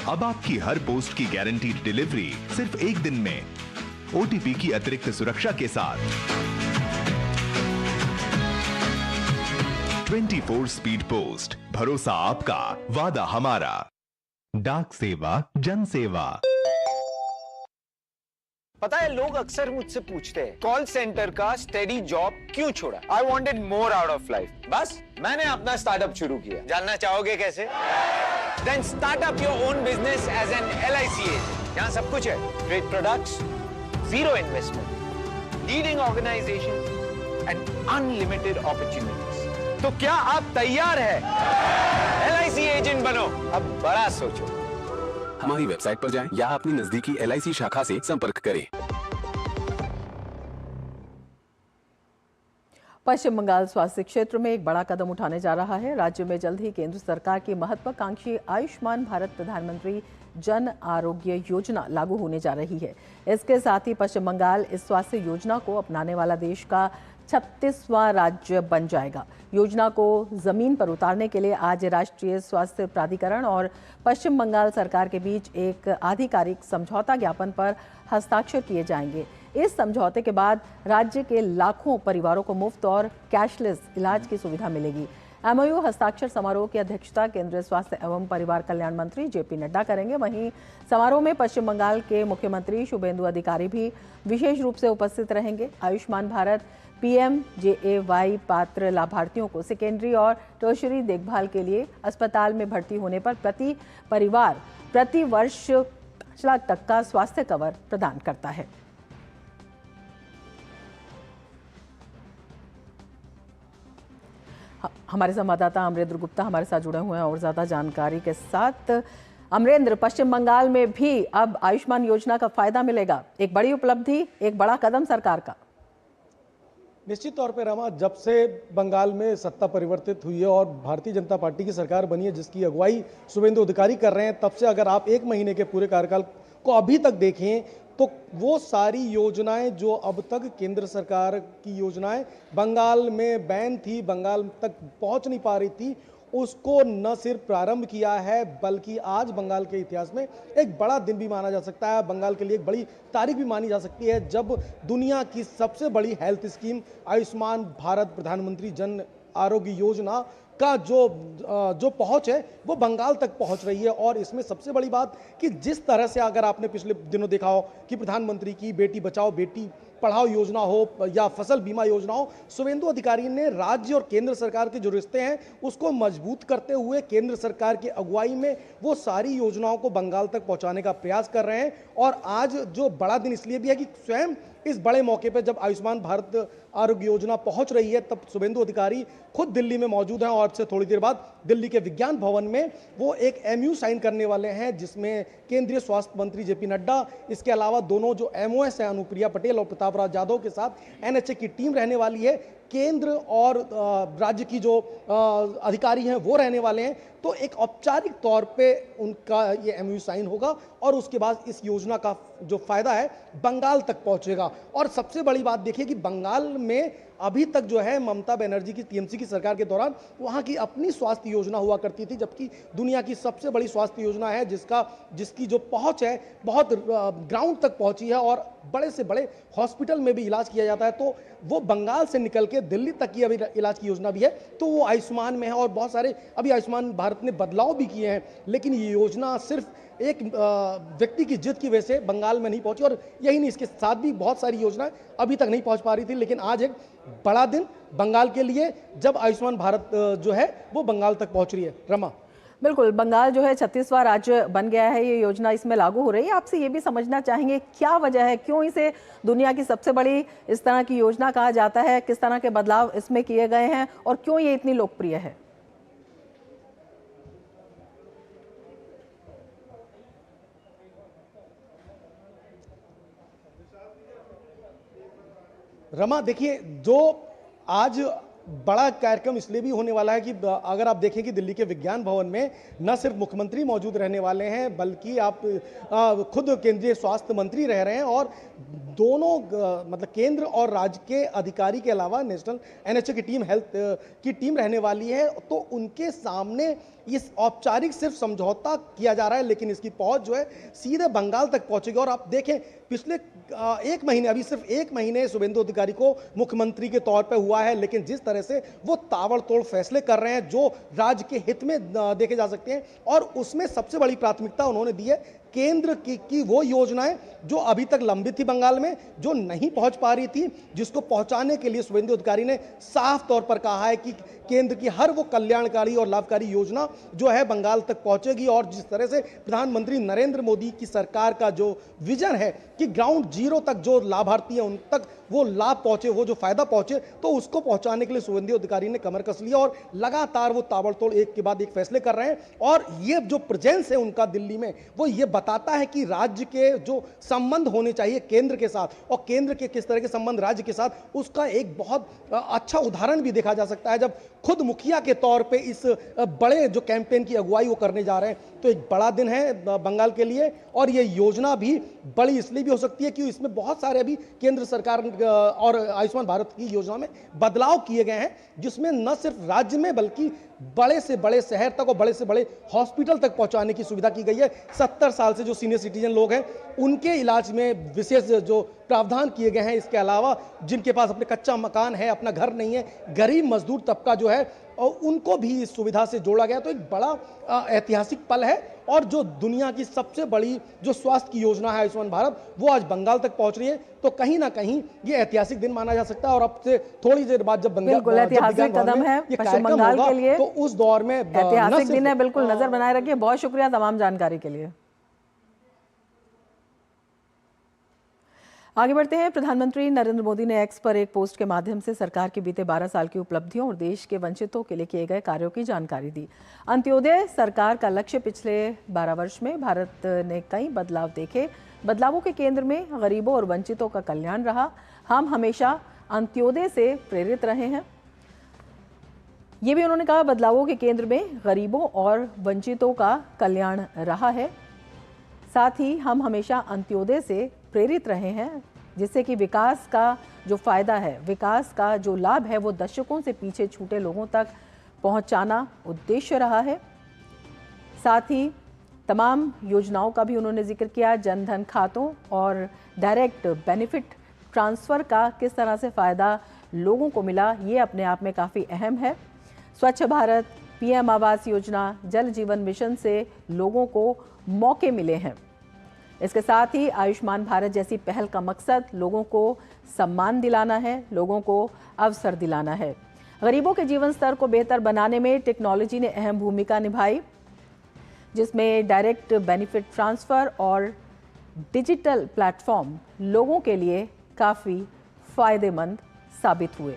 अब आपकी हर पोस्ट की गारंटीड डिलीवरी सिर्फ एक दिन में, ओटीपी की अतिरिक्त सुरक्षा के साथ। 24 स्पीड पोस्ट, भरोसा आपका, वादा हमारा। डाक सेवा, जन सेवा। पता है, लोग अक्सर मुझसे पूछते हैं कॉल सेंटर का स्टेडी जॉब क्यों छोड़ा? I wanted more out of life. बस मैंने अपना स्टार्टअप शुरू किया। जानना चाहोगे कैसे? Then start up your own business as an LIC agent. यहाँ सब कुछ है, great products, zero investment, leading organisation and unlimited opportunities. तो क्या आप तैयार है? LIC एजेंट बनो, अब बड़ा सोचो। हमारी वेबसाइट पर जाएं या अपनी नजदीकी LIC शाखा से संपर्क करें। पश्चिम बंगाल स्वास्थ्य क्षेत्र में एक बड़ा कदम उठाने जा रहा है। राज्य में जल्द ही केंद्र सरकार की महत्वाकांक्षी आयुष्मान भारत प्रधानमंत्री जन आरोग्य योजना लागू होने जा रही है। इसके साथ ही पश्चिम बंगाल इस स्वास्थ्य योजना को अपनाने वाला देश का 36वां राज्य बन जाएगा। योजना को जमीन पर उतारने के लिए आज राष्ट्रीय स्वास्थ्य प्राधिकरण और पश्चिम बंगाल सरकार के बीच एक आधिकारिक समझौता ज्ञापन पर हस्ताक्षर किए जाएंगे। इस समझौते के बाद राज्य के लाखों परिवारों को मुफ्त और कैशलेस इलाज की सुविधा मिलेगी। MOU हस्ताक्षर समारोह की अध्यक्षता केंद्रीय स्वास्थ्य एवं परिवार कल्याण मंत्री JP नड्डा करेंगे। वहीं समारोह में पश्चिम बंगाल के मुख्यमंत्री शुभेंदु अधिकारी भी विशेष रूप से उपस्थित रहेंगे। आयुष्मान भारत PMJAY पात्र लाभार्थियों को सेकेंडरी और टर्शरी देखभाल के लिए अस्पताल में भर्ती होने पर प्रति परिवार प्रति वर्ष 5 लाख तक का स्वास्थ्य कवर प्रदान करता है। हमारे संवाददाता अमरेंद्र गुप्ता हमारे साथ जुड़े हुए हैं और ज्यादा जानकारी के साथ। अमरेंद्र, पश्चिम बंगाल में भी अब आयुष्मान योजना का फायदा मिलेगा। एक बड़ी उपलब्धि, एक बड़ा कदम सरकार का। निश्चित तौर पर रमा, जब से बंगाल में सत्ता परिवर्तित हुई है और भारतीय जनता पार्टी की सरकार बनी है जिसकी अगुवाई शुभेंदु अधिकारी कर रहे हैं, तब से अगर आप 1 महीने के पूरे कार्यकाल को अभी तक देखें तो वो सारी योजनाएं जो अब तक केंद्र सरकार की योजनाएं बंगाल में बैन थी, बंगाल तक पहुंच नहीं पा रही थी, उसको न सिर्फ प्रारंभ किया है बल्कि आज बंगाल के इतिहास में एक बड़ा दिन भी माना जा सकता है। बंगाल के लिए एक बड़ी तारीख भी मानी जा सकती है जब दुनिया की सबसे बड़ी हेल्थ स्कीम आयुष्मान भारत प्रधानमंत्री जन आरोग्य योजना का जो पहुंच है वो बंगाल तक पहुंच रही है। और इसमें सबसे बड़ी बात कि जिस तरह से अगर आपने पिछले दिनों देखा हो कि प्रधानमंत्री की बेटी बचाओ बेटी पढ़ाओ योजना हो या फसल बीमा योजना हो, शुभेंदु अधिकारी ने राज्य और केंद्र सरकार के जो रिश्ते हैं उसको मजबूत करते हुए केंद्र सरकार की अगुवाई में वो सारी योजनाओं को बंगाल तक पहुंचाने का प्रयास कर रहे हैं। और आज जो बड़ा दिन इसलिए भी है कि स्वयं इस बड़े मौके पर जब आयुष्मान भारत आरोग्य योजना पहुंच रही है तब शुभेंदु अधिकारी खुद दिल्ली में मौजूद हैं और से थोड़ी देर बाद दिल्ली के विज्ञान भवन में वो एक MOU साइन करने वाले हैं जिसमें केंद्रीय स्वास्थ्य मंत्री JP नड्डा, इसके अलावा दोनों जो MOS हैं अनुप्रिया पटेल और प्रताप राज यादव के साथ NHA की टीम रहने वाली है, केंद्र और राज्य की जो अधिकारी हैं वो रहने वाले हैं। तो एक औपचारिक तौर पे उनका ये MOU साइन होगा और उसके बाद इस योजना का जो फायदा है बंगाल तक पहुंचेगा। और सबसे बड़ी बात देखिए कि बंगाल में अभी तक जो है ममता बनर्जी की TMC की सरकार के दौरान वहां की अपनी स्वास्थ्य योजना हुआ करती थी, जबकि दुनिया की सबसे बड़ी स्वास्थ्य योजना है जिसकी जो पहुंच है बहुत ग्राउंड तक पहुंची है और बड़े से बड़े हॉस्पिटल में भी इलाज किया जाता है। तो वो बंगाल से निकल के दिल्ली तक की अभी इलाज की योजना भी है, तो वो आयुष्मान में है। और बहुत सारे अभी आयुष्मान भारत ने बदलाव भी किए हैं, लेकिन ये योजना सिर्फ एक व्यक्ति की जिद की वजह से बंगाल में नहीं पहुंची। और यही नहीं, इसके साथ भी बहुत सारी योजनाएं अभी तक नहीं पहुंच पा रही थी, लेकिन आज एक बड़ा दिन बंगाल के लिए जब आयुष्मान भारत जो है वो बंगाल तक पहुंच रही है। रमा, बिल्कुल, बंगाल जो है 36वां राज्य बन गया है, ये योजना इसमें लागू हो रही है। आपसे ये भी समझना चाहेंगे क्या वजह है, क्यों इसे दुनिया की सबसे बड़ी इस तरह की योजना कहा जाता है, किस तरह के बदलाव इसमें किए गए हैं और क्यों ये इतनी लोकप्रिय है? रमा, देखिए जो आज बड़ा कार्यक्रम इसलिए भी होने वाला है कि अगर आप देखें कि दिल्ली के विज्ञान भवन में न सिर्फ मुख्यमंत्री मौजूद रहने वाले हैं बल्कि आप खुद केंद्रीय स्वास्थ्य मंत्री रह रहे हैं और दोनों मतलब केंद्र और राज्य के अधिकारी के अलावा नेशनल NHA की टीम हेल्थ की टीम रहने वाली है। तो उनके सामने इस औपचारिक सिर्फ समझौता किया जा रहा है, लेकिन इसकी पहुंच जो है सीधे बंगाल तक पहुंचेगी। और आप देखें पिछले 1 महीने, अभी सिर्फ 1 महीने शुभेंदु अधिकारी को मुख्यमंत्री के तौर पे हुआ है, लेकिन जिस तरह से वो ताबड़तोड़ फैसले कर रहे हैं जो राज्य के हित में देखे जा सकते हैं और उसमें सबसे बड़ी प्राथमिकता उन्होंने दी है केंद्र की वो योजनाएं जो अभी तक लंबित थी बंगाल में, जो नहीं पहुंच पा रही थी, जिसको पहुंचाने के लिए शुभेंदु अधिकारी ने साफ तौर पर कहा है कि केंद्र की हर वो कल्याणकारी और लाभकारी योजना जो है बंगाल तक पहुंचेगी। और जिस तरह से प्रधानमंत्री नरेंद्र मोदी की सरकार का जो विजन है कि ग्राउंड जीरो तक जो लाभार्थी हैं उन तक वो लाभ पहुंचे, वो जो फायदा पहुंचे, तो उसको पहुंचाने के लिए शुभेंदु अधिकारी ने कमर कस लिया और लगातार वो ताबड़तोड़ एक के बाद एक फैसले कर रहे हैं। और ये जो प्रेजेंस है उनका दिल्ली में, वो ये बताता है कि राज्य के जो संबंध होने चाहिए केंद्र के साथ और केंद्र के किस तरह के संबंध राज्य के साथ, उसका एक बहुत अच्छा उदाहरण भी देखा जा सकता है जब खुद मुखिया के तौर पे इस बड़े जो कैंपेन की अगुवाई वो करने जा रहे हैं। तो एक बड़ा दिन है बंगाल के लिए और ये योजना भी बड़ी इसलिए भी हो सकती है कि इसमें बहुत सारे अभी केंद्र सरकार और आयुष्मान भारत की योजना में बदलाव किए गए हैं, जिसमें न सिर्फ राज्य में बल्कि बड़े से बड़े शहर तक और बड़े से बड़े हॉस्पिटल तक पहुंचाने की सुविधा की गई है। 70 साल से जो सीनियर सिटीजन लोग हैं उनके इलाज में विशेष जो प्रावधान किए गए हैं। इसके अलावा जिनके पास अपने कच्चा मकान है, अपना घर नहीं है, गरीब मजदूर तबका जो है और उनको भी इस सुविधा से जोड़ा गया। तो एक बड़ा ऐतिहासिक पल है और जो दुनिया की सबसे बड़ी जो स्वास्थ्य की योजना है आयुष्मान भारत, वो आज बंगाल तक पहुंच रही है। तो कहीं ना कहीं ये ऐतिहासिक दिन माना जा सकता है। और अब से थोड़ी देर बाद जब बिल्कुल ऐतिहासिक कदम है पश्चिम बंगाल के लिए, तो उस दौर में ऐतिहासिक दिन है। बिल्कुल नजर बनाए रखिए। बहुत शुक्रिया तमाम जानकारी के लिए। आगे बढ़ते हैं। प्रधानमंत्री नरेंद्र मोदी ने एक्स पर एक पोस्ट के माध्यम से सरकार के बीते 12 साल की उपलब्धियों और देश के वंचितों के लिए किए गए कार्यों की जानकारी दी। अंत्योदय सरकार का लक्ष्य पिछले 12 वर्ष में भारत ने कई बदलाव देखे। बदलावों के केंद्र में गरीबों और वंचितों का कल्याण रहा। हम हमेशा अंत्योदय से प्रेरित रहे हैं। ये भी उन्होंने कहा, बदलावों के केंद्र में गरीबों और वंचितों का कल्याण रहा है। साथ ही हम हमेशा अंत्योदय से प्रेरित रहे हैं, जिससे कि विकास का जो फायदा है, विकास का जो लाभ है, वो दशकों से पीछे छूटे लोगों तक पहुंचाना उद्देश्य रहा है। साथ ही तमाम योजनाओं का भी उन्होंने जिक्र किया। जनधन खातों और डायरेक्ट बेनिफिट ट्रांसफ़र का किस तरह से फ़ायदा लोगों को मिला, ये अपने आप में काफ़ी अहम है। स्वच्छ भारत, पीएम आवास योजना, जल जीवन मिशन से लोगों को मौके मिले हैं। इसके साथ ही आयुष्मान भारत जैसी पहल का मकसद लोगों को सम्मान दिलाना है, लोगों को अवसर दिलाना है। गरीबों के जीवन स्तर को बेहतर बनाने में टेक्नोलॉजी ने अहम भूमिका निभाई, जिसमें डायरेक्ट बेनिफिट ट्रांसफ़र और डिजिटल प्लेटफॉर्म लोगों के लिए काफ़ी फ़ायदेमंद साबित हुए।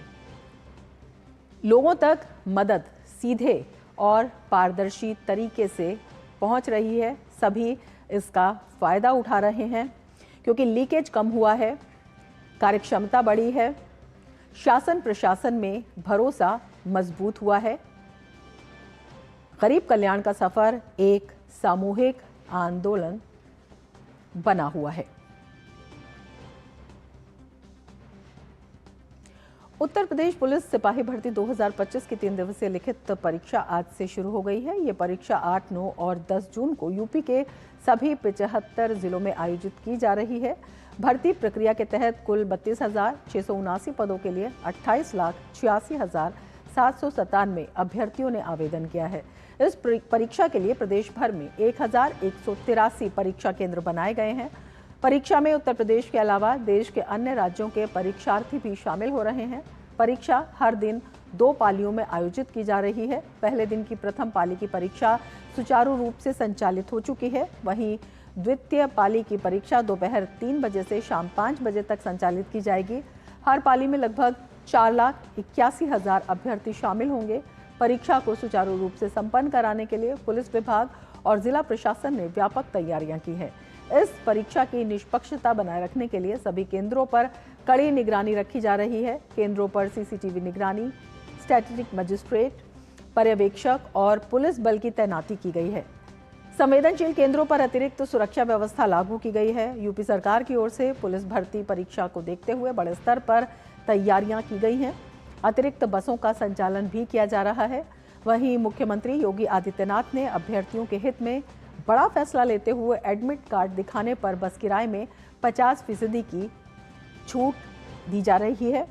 लोगों तक मदद सीधे और पारदर्शी तरीके से पहुंच रही है। सभी इसका फ़ायदा उठा रहे हैं क्योंकि लीकेज कम हुआ है, कार्यक्षमता बढ़ी है, शासन प्रशासन में भरोसा मजबूत हुआ है। गरीब कल्याण का सफ़र एक सामूहिक आंदोलन बना हुआ है। उत्तर प्रदेश पुलिस सिपाही भर्ती 2025 की 3 दिवसीय लिखित परीक्षा आज से शुरू हो गई है। ये परीक्षा 8, 9 और 10 जून को यूपी के सभी 75 जिलों में आयोजित की जा रही है। भर्ती प्रक्रिया के तहत कुल 32,679 पदों के लिए 28,86,797 अभ्यर्थियों ने आवेदन किया है। इस परीक्षा के लिए प्रदेश भर में 1,183 परीक्षा केंद्र बनाए गए हैं। परीक्षा में उत्तर प्रदेश के अलावा देश के अन्य राज्यों के परीक्षार्थी भी शामिल हो रहे हैं। परीक्षा हर दिन 2 पालियों में आयोजित की जा रही है। पहले दिन की प्रथम पाली की परीक्षा सुचारू रूप से संचालित हो चुकी है। वहीं द्वितीय पाली की परीक्षा दोपहर 3 बजे से शाम 5 बजे तक संचालित की जाएगी। हर पाली में लगभग 4,81,000 अभ्यर्थी शामिल होंगे। परीक्षा को सुचारू रूप से संपन्न कराने के लिए पुलिस विभाग और जिला प्रशासन ने व्यापक तैयारियां की हैं। इस परीक्षा की निष्पक्षता बनाए रखने के लिए सभी केंद्रों पर कड़ी निगरानी रखी जा रही है। केंद्रों पर सीसीटीवी निगरानी, स्टैटिस्टिक मजिस्ट्रेट, पर्यवेक्षक और पुलिस बल की तैनाती की गई है। संवेदनशील केंद्रों पर अतिरिक्त सुरक्षा व्यवस्था लागू की गई है। यूपी सरकार की ओर से पुलिस भर्ती परीक्षा को देखते हुए बड़े स्तर पर तैयारियां की गई हैं। अतिरिक्त बसों का संचालन भी किया जा रहा है। वहीं मुख्यमंत्री योगी आदित्यनाथ ने अभ्यर्थियों के हित में बड़ा फैसला लेते हुए एडमिट कार्ड दिखाने पर बस किराए में 50% की छूट दी जा रही है।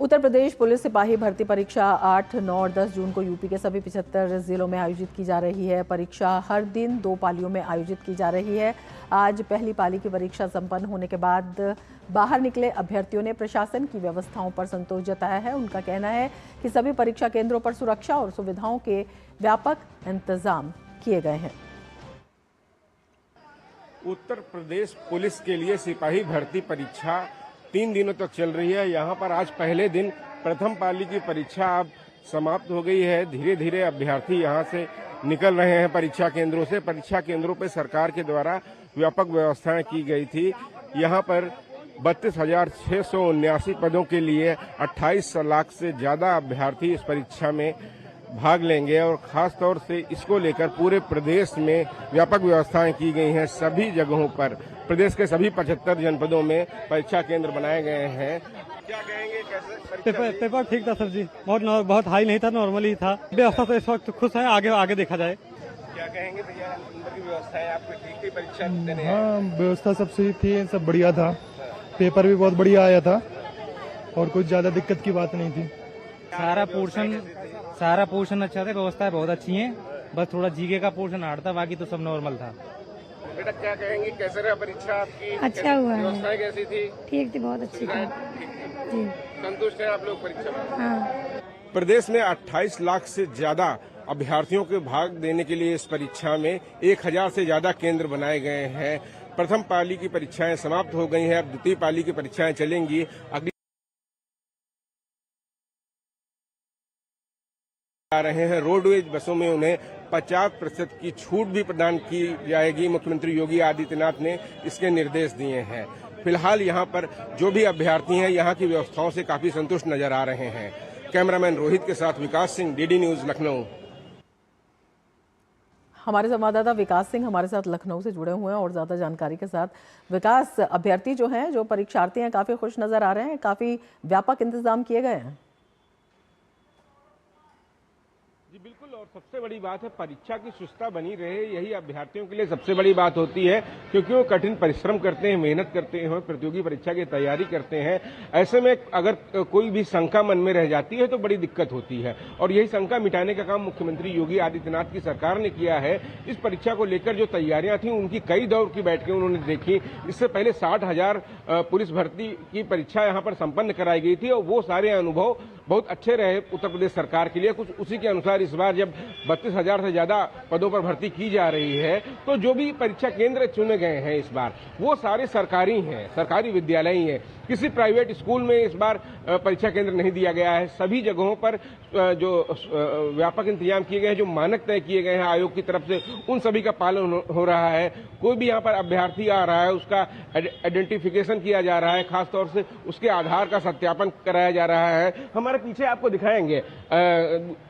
उत्तर प्रदेश पुलिस सिपाही भर्ती परीक्षा 8, 9 और 10 जून को यूपी के सभी 75 जिलों में आयोजित की जा रही है। परीक्षा हर दिन 2 पालियों में आयोजित की जा रही है। आज पहली पाली की परीक्षा संपन्न होने के बाद बाहर निकले अभ्यर्थियों ने प्रशासन की व्यवस्थाओं पर संतोष जताया है। उनका कहना है कि सभी परीक्षा केंद्रों पर सुरक्षा और सुविधाओं के व्यापक इंतजाम किए गए हैं। उत्तर प्रदेश पुलिस के लिए सिपाही भर्ती परीक्षा 3 दिनों तक चल रही है। यहाँ पर आज पहले दिन प्रथम पाली की परीक्षा अब समाप्त हो गई है। धीरे धीरे अभ्यर्थी यहाँ से निकल रहे हैं परीक्षा केंद्रों से। परीक्षा केंद्रों पर सरकार के द्वारा व्यापक व्यवस्थाएं की गई थी। यहाँ पर 32,679 पदों के लिए 28 लाख से ज्यादा अभ्यर्थी इस परीक्षा में भाग लेंगे और खास तौर से इसको लेकर पूरे प्रदेश में व्यापक व्यवस्थाएं की गई हैं। सभी जगहों पर प्रदेश के सभी 75 जनपदों में परीक्षा केंद्र बनाए गए हैं। क्या कहेंगे, कैसे पेपर ठीक था सर जी, बहुत हाई नहीं था, नॉर्मली था। व्यवस्था तो इस वक्त खुश है, आगे देखा जाए। क्या कहेंगे भैया, अंदर की व्यवस्था है आपकी ठीक थी परीक्षा देने? हाँ, व्यवस्था सब सही थी, सब बढ़िया था। पेपर भी बहुत बढ़िया आया था और कुछ ज्यादा दिक्कत की बात नहीं थी। सारा पोर्शन अच्छा था, व्यवस्थाएं बहुत अच्छी हैं। बस थोड़ा जीके का पोर्शन हार्ड था, बाकी तो सब नॉर्मल था। बेटा क्या कहेंगे, कैसे रहा परीक्षा आपकी? अच्छा हुआ है। व्यवस्थाएं कैसी थी? ठीक थी, बहुत अच्छी थी जी। संतुष्ट हैं आप लोग परीक्षा में? हाँ। प्रदेश में 28 लाख से ज्यादा अभ्यर्थियों के भाग देने के लिए इस परीक्षा में 1000 से ज्यादा केंद्र बनाए गए हैं। प्रथम पाली की परीक्षाएं समाप्त हो गई हैं, अब द्वितीय पाली की परीक्षाएं चलेंगी। अगली आ रहे हैं रोडवेज बसों में उन्हें 50% की छूट भी प्रदान की जाएगी। मुख्यमंत्री योगी आदित्यनाथ ने इसके निर्देश दिए हैं। फिलहाल यहां पर जो भी अभ्यर्थी हैं यहां की व्यवस्थाओं से काफी संतुष्ट नजर आ रहे हैं। कैमरामैन रोहित के साथ विकास सिंह, डीडी न्यूज, लखनऊ। हमारे संवाददाता विकास सिंह हमारे साथ लखनऊ से जुड़े हुए हैं और ज्यादा जानकारी के साथ। विकास, अभ्यर्थी जो हैं, जो परीक्षार्थी हैं, काफी खुश नजर आ रहे हैं, काफी व्यापक इंतजाम किए गए हैं। जी बिल्कुल, और सबसे बड़ी बात है परीक्षा की सुस्ता बनी रहे, यही अभ्यर्थियों के लिए सबसे बड़ी बात होती है, क्योंकि वो कठिन परिश्रम करते हैं, मेहनत करते हैं, प्रतियोगी परीक्षा की तैयारी करते हैं। ऐसे में अगर कोई भी शंका मन में रह जाती है तो बड़ी दिक्कत होती है, और यही शंका मिटाने का काम मुख्यमंत्री योगी आदित्यनाथ की सरकार ने किया है। इस परीक्षा को लेकर जो तैयारियां थी उनकी कई दौर की बैठकें उन्होंने देखी। इससे पहले 60,000 पुलिस भर्ती की परीक्षा यहाँ पर संपन्न कराई गई थी और वो सारे अनुभव बहुत अच्छे रहे उत्तर प्रदेश सरकार के लिए। कुछ उसी के अनुसार इस बार जब 32,000 से ज्यादा पदों पर भर्ती की जा रही है तो जो भी परीक्षा केंद्र चुने गए हैं इस बार वो सारे सरकारी हैं, सरकारी विद्यालय ही हैं। किसी प्राइवेट स्कूल में इस बार परीक्षा केंद्र नहीं दिया गया है। सभी जगहों पर जो व्यापक इंतजाम किए गए हैं, जो मानक तय किए गए हैं आयोग की तरफ से, उन सभी का पालन हो रहा है। कोई भी यहाँ पर अभ्यर्थी आ रहा है उसका आइडेंटिफिकेशन किया जा रहा है, खासतौर से उसके आधार का सत्यापन कराया जा रहा है। हमारे पीछे आपको दिखाएंगे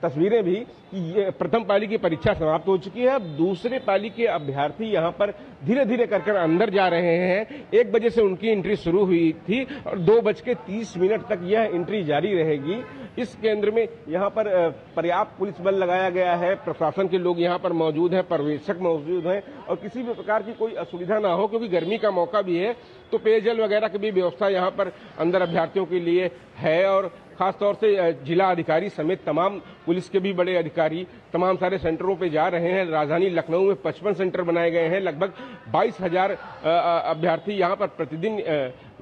तस्वीरें भी। ये प्रथम पाली की परीक्षा समाप्त हो चुकी है। अब दूसरे पाली के अभ्यर्थी यहाँ पर धीरे धीरे कर अंदर जा रहे हैं। 1 बजे से उनकी एंट्री शुरू हुई थी और 2:30 तक यह एंट्री जारी रहेगी। इस केंद्र में यहाँ पर पर्याप्त पुलिस बल लगाया गया है, प्रशासन के लोग यहाँ पर मौजूद हैं, पर्यवेक्षक मौजूद हैं, और किसी भी प्रकार की कोई असुविधा ना हो, क्योंकि गर्मी का मौका भी है तो पेयजल वगैरह की भी व्यवस्था यहाँ पर अंदर अभ्यर्थियों के लिए है। और खासतौर से जिला अधिकारी समेत तमाम पुलिस के भी बड़े अधिकारी तमाम सारे सेंटरों पे जा रहे हैं। राजधानी लखनऊ में 55 सेंटर बनाए गए हैं। लगभग 22,000 अभ्यर्थी यहाँ पर प्रतिदिन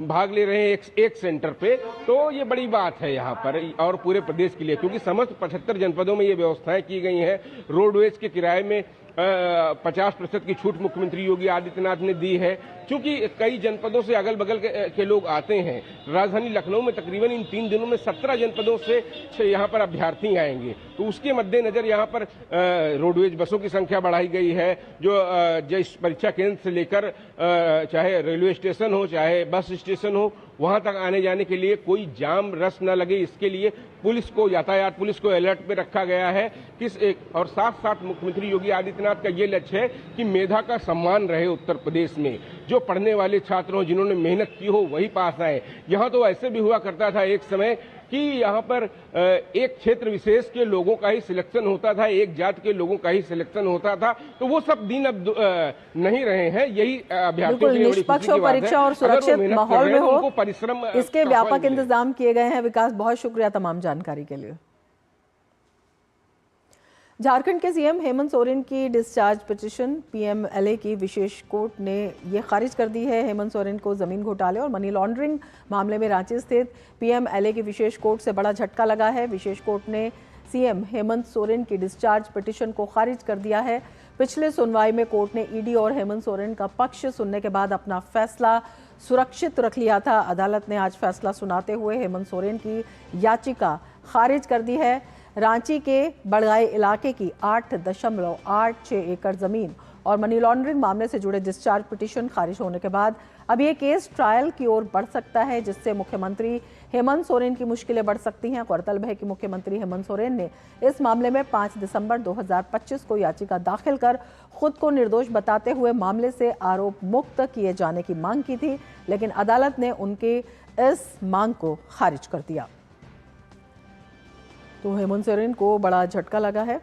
भाग ले रहे हैं एक सेंटर पे। तो ये बड़ी बात है यहाँ पर और पूरे प्रदेश के लिए, क्योंकि समस्त 75 जनपदों में ये व्यवस्थाएं की गई हैं। रोडवेज के किराए में 50% की छूट मुख्यमंत्री योगी आदित्यनाथ ने दी है, क्योंकि कई जनपदों से अगल बगल के लोग आते हैं। राजधानी लखनऊ में तकरीबन इन 3 दिनों में 17 जनपदों से यहाँ पर अभ्यर्थी आएंगे, तो उसके मद्देनजर यहाँ पर रोडवेज बसों की संख्या बढ़ाई गई है। जो इस परीक्षा केंद्र से लेकर चाहे रेलवे स्टेशन हो चाहे बस स्टेशन हो, वहां तक आने जाने के लिए कोई जाम रस न लगे, इसके लिए पुलिस को, यातायात पुलिस को अलर्ट पे रखा गया है। और साथ साथ मुख्यमंत्री योगी आदित्यनाथ का ये लक्ष्य है कि मेधा का सम्मान रहे उत्तर प्रदेश में। जो पढ़ने वाले छात्र हो, जिन्होंने मेहनत की हो, वही पास आए। यहाँ तो ऐसे भी हुआ करता था एक समय कि यहाँ पर एक क्षेत्र विशेष के लोगों का ही सिलेक्शन होता था, एक जात के लोगों का ही सिलेक्शन होता था, तो वो सब दिन अब नहीं रहे हैं। यही अभ्यर्थियों के लिए बड़ी खुशी की बात है। परीक्षा और सुरक्षित माहौल में हो, परिश्रम इसके व्यापक इंतजाम किए गए हैं। विकास, बहुत शुक्रिया तमाम जानकारी के लिए। झारखंड के सीएम हेमंत सोरेन की डिस्चार्ज पिटीशन पीएमएलए की विशेष कोर्ट ने ये खारिज कर दी है। हेमंत सोरेन को जमीन घोटाले और मनी लॉन्ड्रिंग मामले में रांची स्थित पीएमएलए की विशेष कोर्ट से बड़ा झटका लगा है। विशेष कोर्ट ने सीएम हेमंत सोरेन की डिस्चार्ज पिटीशन को खारिज कर दिया है। पिछले सुनवाई में कोर्ट ने ईडी और हेमंत सोरेन का पक्ष सुनने के बाद अपना फैसला सुरक्षित रख लिया था। अदालत ने आज फैसला सुनाते हुए हेमंत सोरेन की याचिका खारिज कर दी है। रांची के बड़गाई इलाके की 8.86 एकड़ जमीन और मनी लॉन्ड्रिंग मामले से जुड़े डिस्चार्ज पिटीशन खारिज होने के बाद अब ये केस ट्रायल की ओर बढ़ सकता है, जिससे मुख्यमंत्री हेमंत सोरेन की मुश्किलें बढ़ सकती हैं। गौरतलब है कि मुख्यमंत्री हेमंत सोरेन ने इस मामले में 5 दिसंबर 2025 को याचिका दाखिल कर खुद को निर्दोष बताते हुए मामले से आरोप मुक्त किए जाने की मांग की थी, लेकिन अदालत ने उनके इस मांग को खारिज कर दिया। तो हेमंत सोरेन को बड़ा झटका लगा है।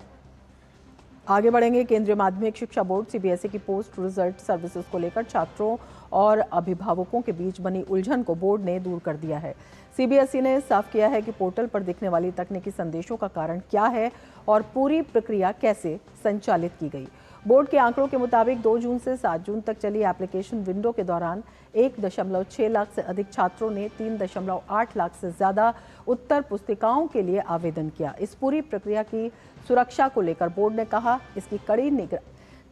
आगे बढ़ेंगे। केंद्रीय माध्यमिक शिक्षा बोर्ड सीबीएसई की पोस्ट रिजल्ट सर्विसेज को लेकर छात्रों और अभिभावकों के बीच बनी उलझन को बोर्ड ने दूर कर दिया है। सीबीएसई ने साफ किया है कि पोर्टल पर दिखने वाली तकनीकी संदेशों का कारण क्या है और पूरी प्रक्रिया कैसे संचालित की गई। बोर्ड के आंकड़ों के मुताबिक 2 जून से 7 जून तक चली एप्लीकेशन विंडो के दौरान 1.6 लाख से अधिक छात्रों ने 3.8 लाख से ज्यादा उत्तर पुस्तिकाओं के लिए आवेदन किया। इस पूरी प्रक्रिया की सुरक्षा को लेकर बोर्ड ने कहा, इसकी कड़ी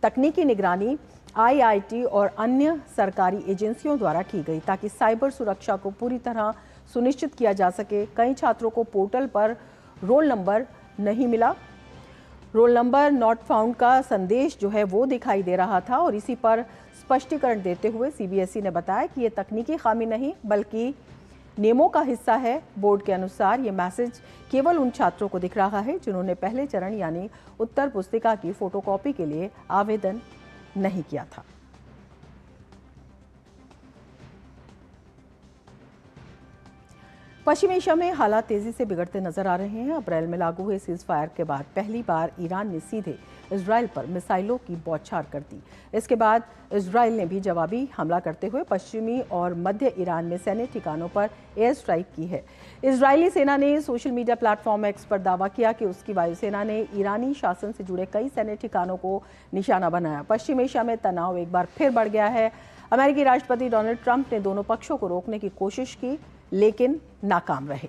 तकनीकी निगरानी आईआईटी और अन्य सरकारी एजेंसियों द्वारा की गई ताकि साइबर सुरक्षा को पूरी तरह सुनिश्चित किया जा सके। कई छात्रों को पोर्टल पर रोल नंबर नहीं मिला, रोल नंबर नॉट फाउंड का संदेश जो है वो दिखाई दे रहा था और इसी पर स्पष्टीकरण देते हुए सीबीएसई ने बताया कि ये तकनीकी खामी नहीं बल्कि नियमों का हिस्सा है। बोर्ड के अनुसार ये मैसेज केवल उन छात्रों को दिख रहा है जिन्होंने पहले चरण यानी उत्तर पुस्तिका की फोटोकॉपी के लिए आवेदन नहीं किया था। पश्चिम एशिया में हालात तेजी से बिगड़ते नजर आ रहे हैं। अप्रैल में लागू हुए सीज फायर के बाद पहली बार ईरान ने सीधे इजराइल पर मिसाइलों की बौछार कर दी। इसके बाद इजराइल ने भी जवाबी हमला करते हुए पश्चिमी और मध्य ईरान में सैन्य ठिकानों पर एयर स्ट्राइक की है। इजरायली सेना ने सोशल मीडिया प्लेटफॉर्म एक्स पर दावा किया कि उसकी वायुसेना ने ईरानी शासन से जुड़े कई सैन्य ठिकानों को निशाना बनाया। पश्चिम एशिया में तनाव एक बार फिर बढ़ गया है। अमेरिकी राष्ट्रपति डोनाल्ड ट्रंप ने दोनों पक्षों को रोकने की कोशिश की लेकिन नाकाम रहे।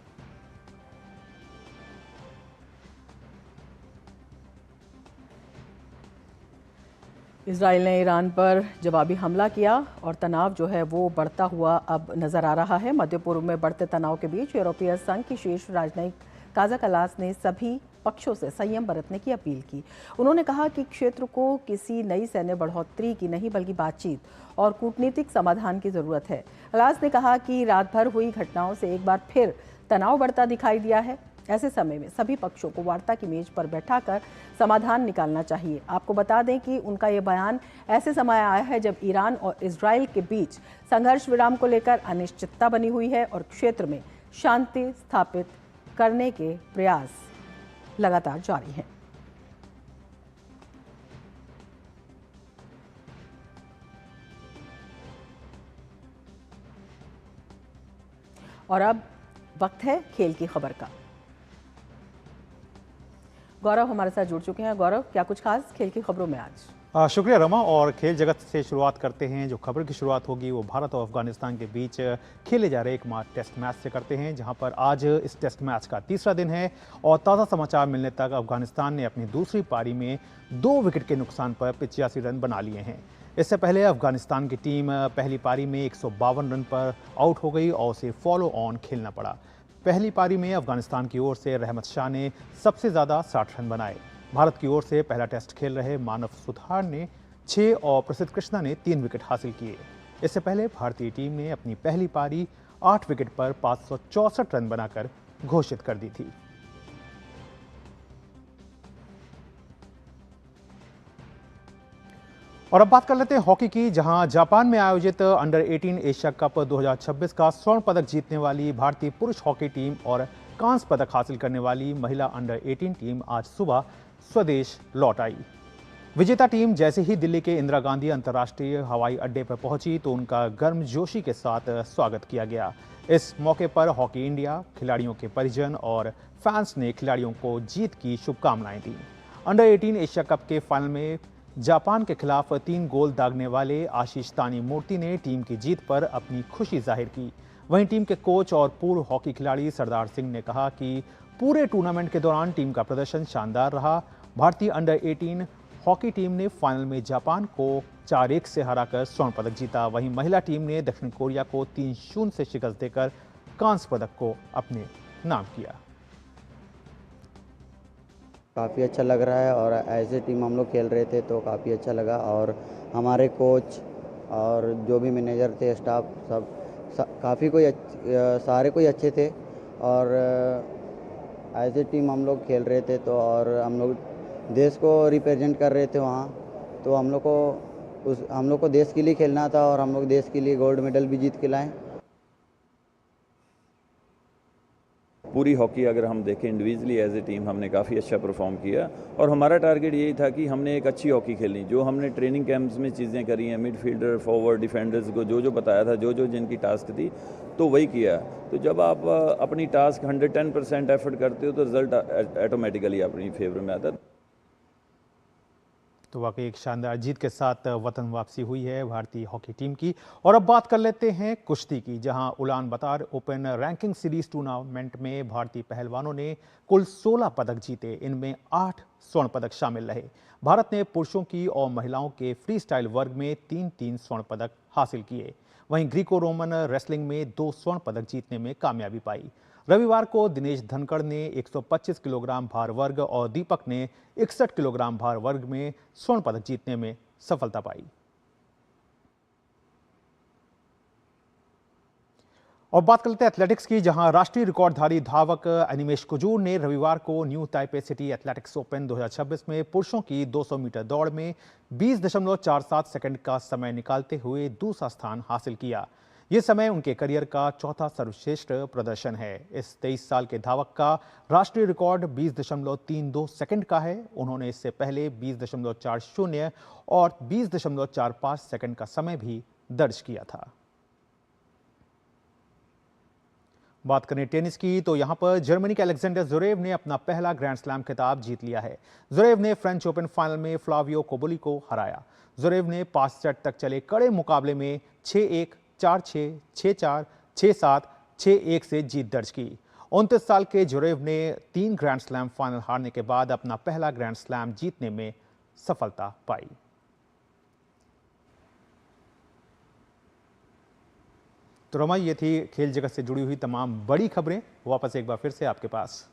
इजराइल ने ईरान पर जवाबी हमला किया और तनाव जो है वो बढ़ता हुआ अब नजर आ रहा है। मध्य पूर्व में बढ़ते तनाव के बीच यूरोपीय संघ की शीर्ष राजनयिक काजा कलास ने सभी पक्षों से संयम बरतने की अपील की। उन्होंने कहा कि क्षेत्र को किसी नई सैन्य बढ़ोतरी की नहीं बल्कि बातचीत और कूटनीतिक समाधान की जरूरत है। कलास ने कहा कि रात भर हुई घटनाओं से एक बार फिर तनाव बढ़ता दिखाई दिया है। ऐसे समय में सभी पक्षों को वार्ता की मेज पर बैठाकर समाधान निकालना चाहिए। आपको बता दें कि उनका ये बयान ऐसे समय आया है जब ईरान और इजराइल के बीच संघर्ष विराम को लेकर अनिश्चितता बनी हुई है और क्षेत्र में शांति स्थापित करने के प्रयास लगातार जारी हैं। और अब वक्त है खेल की खबर का। गौरव हमारे साथ जुड़ चुके हैं। गौरव, क्या कुछ खास खेल की खबरों में आज? शुक्रिया रमा। और खेल जगत से शुरुआत करते हैं। जो खबर की शुरुआत होगी वो भारत और अफगानिस्तान के बीच खेले जा रहे एक टेस्ट मैच से करते हैं, जहां पर आज इस टेस्ट मैच का तीसरा दिन है और ताज़ा समाचार मिलने तक अफगानिस्तान ने अपनी दूसरी पारी में 2 विकेट के नुकसान पर 85 रन बना लिए हैं। इससे पहले अफगानिस्तान की टीम पहली पारी में 152 रन पर आउट हो गई और उसे फॉलो ऑन खेलना पड़ा। पहली पारी में अफगानिस्तान की ओर से रहमत शाह ने सबसे ज़्यादा 60 रन बनाए। भारत की ओर से पहला टेस्ट खेल रहे मानव सुथार ने 6 और प्रसिद्ध कृष्णा ने 3 विकेट हासिल किए। इससे पहले भारतीय टीम ने अपनी पहली पारी 8 विकेट पर 564 रन बनाकर घोषित कर दी थी। और अब बात कर लेते हैं हॉकी की, जहां जापान में आयोजित अंडर 18 एशिया कप 2026 का स्वर्ण पदक जीतने वाली भारतीय पुरुष हॉकी टीम और कांस्य पदक हासिल करने वाली महिला अंडर 18 टीम आज सुबह स्वदेश लौट आई। विजेता टीम जैसे ही दिल्ली के इंदिरा गांधी अंतर्राष्ट्रीय हवाई अड्डे पर पहुंची तो उनका गर्मजोशी के साथ स्वागत किया गया। इस मौके पर हॉकी इंडिया, खिलाड़ियों के परिजन और फैंस ने खिलाड़ियों को जीत की शुभकामनाएं दी। अंडर 18 एशिया कप के फाइनल में जापान के खिलाफ 3 गोल दागने वाले आशीष तानी मूर्ति ने टीम की जीत पर अपनी खुशी जाहिर की। वहीं टीम के कोच और पूर्व हॉकी खिलाड़ी सरदार सिंह ने कहा कि पूरे टूर्नामेंट के दौरान टीम का प्रदर्शन शानदार रहा। भारतीय अंडर 18 हॉकी टीम ने फाइनल में जापान को 4-1 से हराकर स्वर्ण पदक जीता। वहीं महिला टीम ने दक्षिण कोरिया को 3-0 से शिकस्त देकर कांस्य पदक को अपने नाम किया। काफ़ी अच्छा लग रहा है और एज ए टीम हम लोग खेल रहे थे तो काफ़ी अच्छा लगा और हमारे कोच और जो भी मैनेजर थे, स्टाफ सब काफ़ी सारे कोई अच्छे थे और एज ए टीम हम लोग खेल रहे थे तो और हम लोग देश को रिप्रेजेंट कर रहे थे वहाँ, तो हम लोग को देश के लिए खेलना था और हम लोग देश के लिए गोल्ड मेडल भी जीत के लाए। पूरी हॉकी अगर हम देखें इंडिविजुअली एज ए टीम हमने काफ़ी अच्छा परफॉर्म किया और हमारा टारगेट यही था कि हमने एक अच्छी हॉकी खेलनी। जो हमने ट्रेनिंग कैंप्स में चीज़ें करी हैं, मिडफील्डर, फॉरवर्ड, डिफेंडर्स को जो बताया था, जो जिनकी टास्क थी तो वही किया। तो जब आप अपनी टास्क 110% एफर्ट करते हो तो रिजल्ट ऑटोमेटिकली अपनी फेवर में आता है। तो वाकई एक शानदार जीत के साथ वतन वापसी हुई है भारतीय हॉकी टीम की। और अब बात कर लेते हैं कुश्ती की, जहां Ulaanbaatar open ranking series tournament में भारतीय पहलवानों ने कुल 16 पदक जीते। इनमें 8 स्वर्ण पदक शामिल रहे। भारत ने पुरुषों की और महिलाओं के फ्री स्टाइल वर्ग में 3-3 स्वर्ण पदक हासिल किए। वहीं ग्रीको रोमन रेसलिंग में 2 स्वर्ण पदक जीतने में कामयाबी पाई। रविवार को दिनेश धनखड़ ने 125 किलोग्राम भार वर्ग और दीपक ने 61 किलोग्राम भार वर्ग में स्वर्ण पदक जीतने में सफलता पाई। और बात करते हैं एथलेटिक्स की, जहां राष्ट्रीय रिकॉर्डधारी धावक अनिमेश कुजूर ने रविवार को new Taipei city athletics open 2026 में पुरुषों की 200 मीटर दौड़ में 20.47 सेकंड का समय निकालते हुए दूसरा स्थान हासिल किया। ये समय उनके करियर का चौथा सर्वश्रेष्ठ प्रदर्शन है। इस 23 साल के धावक का राष्ट्रीय रिकॉर्ड 20.32 सेकंड का है। उन्होंने इससे पहले 20.40 और 20.45 सेकंड का समय भी दर्ज किया था। बात करें टेनिस की तो यहां पर जर्मनी के अलेक्जेंडर ज़्वेरेव ने अपना पहला ग्रैंड स्लैम खिताब जीत लिया है। ज़्वेरेव ने फ्रेंच ओपन फाइनल में फ्लावियो कोबोली को हराया। ज़्वेरेव ने 5 सेट तक चले कड़े मुकाबले में 6-1, 4-6, 6-4, 6-7, 6-1 से जीत दर्ज की। 29 साल के ज़्वेरेव ने 3 ग्रैंड स्लैम फाइनल हारने के बाद अपना पहला ग्रैंड स्लैम जीतने में सफलता पाई। तो रमा, ये थी खेल जगत से जुड़ी हुई तमाम बड़ी खबरें। वापस एक बार फिर से आपके पास।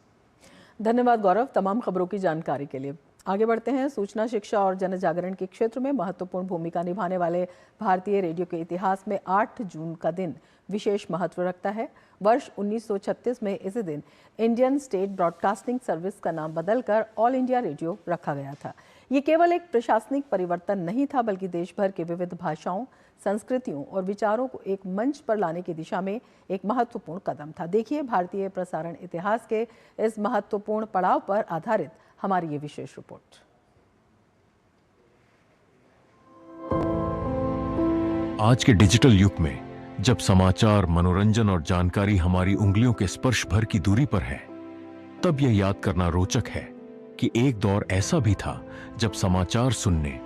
धन्यवाद गौरव, तमाम खबरों की जानकारी के लिए। आगे बढ़ते हैं। सूचना, शिक्षा और जन जागरण के क्षेत्र में महत्वपूर्ण भूमिका निभाने वाले भारतीय रेडियो के इतिहास में 8 जून का दिन विशेष महत्व रखता है। वर्ष 1936 में इसी दिन इंडियन स्टेट ब्रॉडकास्टिंग सर्विस का नाम बदलकर ऑल इंडिया रेडियो रखा गया था। ये केवल एक प्रशासनिक परिवर्तन नहीं था, बल्कि देश भर के विविध भाषाओं, संस्कृतियों और विचारों को एक मंच पर लाने की दिशा में एक महत्वपूर्ण कदम था। देखिए भारतीय प्रसारण इतिहास के इस महत्वपूर्ण पड़ाव पर आधारित हमारी ये विशेष रिपोर्ट। आज के डिजिटल युग में जब समाचार, मनोरंजन और जानकारी हमारी उंगलियों के स्पर्श भर की दूरी पर है, तब यह याद करना रोचक है कि एक दौर ऐसा भी था जब समाचार सुनने,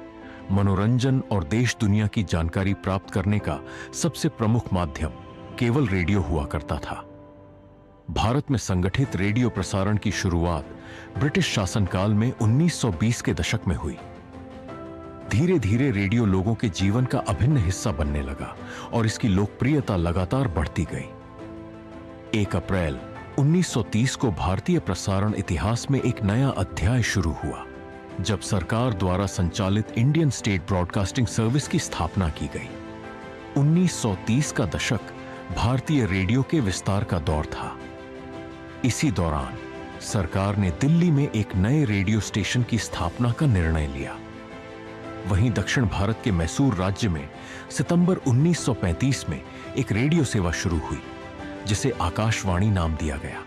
मनोरंजन और देश दुनिया की जानकारी प्राप्त करने का सबसे प्रमुख माध्यम केवल रेडियो हुआ करता था। भारत में संगठित रेडियो प्रसारण की शुरुआत ब्रिटिश शासनकाल में 1920 के दशक में हुई। धीरे धीरे रेडियो लोगों के जीवन का अभिन्न हिस्सा बनने लगा और इसकी लोकप्रियता लगातार बढ़ती गई। 1 अप्रैल 1930 को भारतीय प्रसारण इतिहास में एक नया अध्याय शुरू हुआ, जब सरकार द्वारा संचालित इंडियन स्टेट ब्रॉडकास्टिंग सर्विस की स्थापना की गई। 1930 का दशक भारतीय रेडियो के विस्तार का दौर था। इसी दौरान सरकार ने दिल्ली में एक नए रेडियो स्टेशन की स्थापना का निर्णय लिया। वहीं दक्षिण भारत के मैसूर राज्य में सितंबर 1935 में एक रेडियो सेवा शुरू हुई, जिसे आकाशवाणी नाम दिया गया।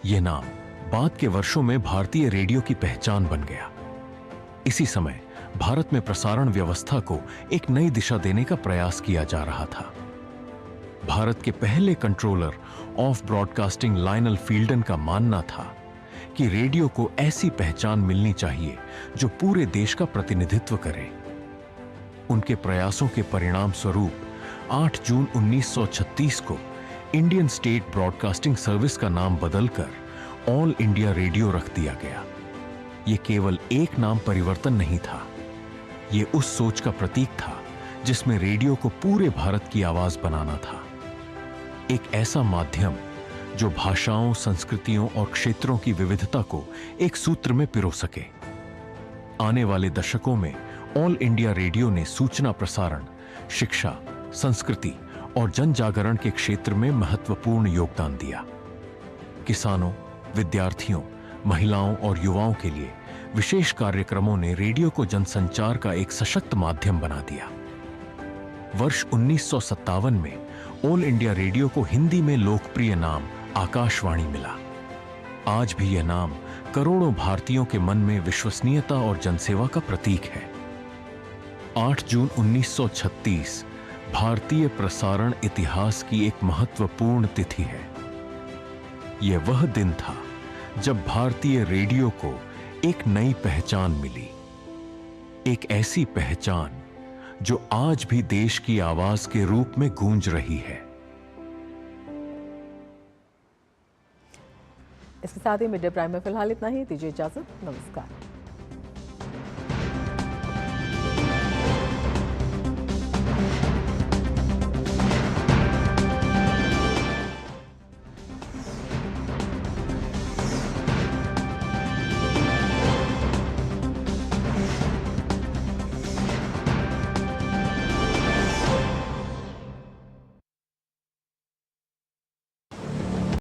यह नाम बाद के वर्षों में भारतीय रेडियो की पहचान बन गया। इसी समय भारत में प्रसारण व्यवस्था को एक नई दिशा देने का प्रयास किया जा रहा था। भारत के पहले कंट्रोलर ऑफ ब्रॉडकास्टिंग लायनल फील्डन का मानना था कि रेडियो को ऐसी पहचान मिलनी चाहिए जो पूरे देश का प्रतिनिधित्व करे। उनके प्रयासों के परिणाम स्वरूप 8 जून 1936 को इंडियन स्टेट ब्रॉडकास्टिंग सर्विस का नाम बदलकर ऑल इंडिया रेडियो रख दिया गया। यह केवल एक नाम परिवर्तन नहीं था, यह उस सोच का प्रतीक था जिसमें रेडियो को पूरे भारत की आवाज बनाना था। एक ऐसा माध्यम जो भाषाओं, संस्कृतियों और क्षेत्रों की विविधता को एक सूत्र में पिरो सके। आने वाले दशकों में ऑल इंडिया रेडियो ने सूचना प्रसारण, शिक्षा, संस्कृति और जन जागरण के क्षेत्र में महत्वपूर्ण योगदान दिया। किसानों, विद्यार्थियों, महिलाओं और युवाओं के लिए विशेष कार्यक्रमों ने रेडियो को जनसंचार का एक सशक्त माध्यम बना दिया। वर्ष 1957 में ऑल इंडिया रेडियो को हिंदी में लोकप्रिय नाम आकाशवाणी मिला। आज भी यह नाम करोड़ों भारतीयों के मन में विश्वसनीयता और जनसेवा का प्रतीक है। 8 जून 1936 भारतीय प्रसारण इतिहास की एक महत्वपूर्ण तिथि है। यह वह दिन था जब भारतीय रेडियो को एक नई पहचान मिली, एक ऐसी पहचान जो आज भी देश की आवाज के रूप में गूंज रही है। इसके साथ ही मिड डे प्राइम में फिलहाल इतना ही। दीजिए इजाजत, नमस्कार।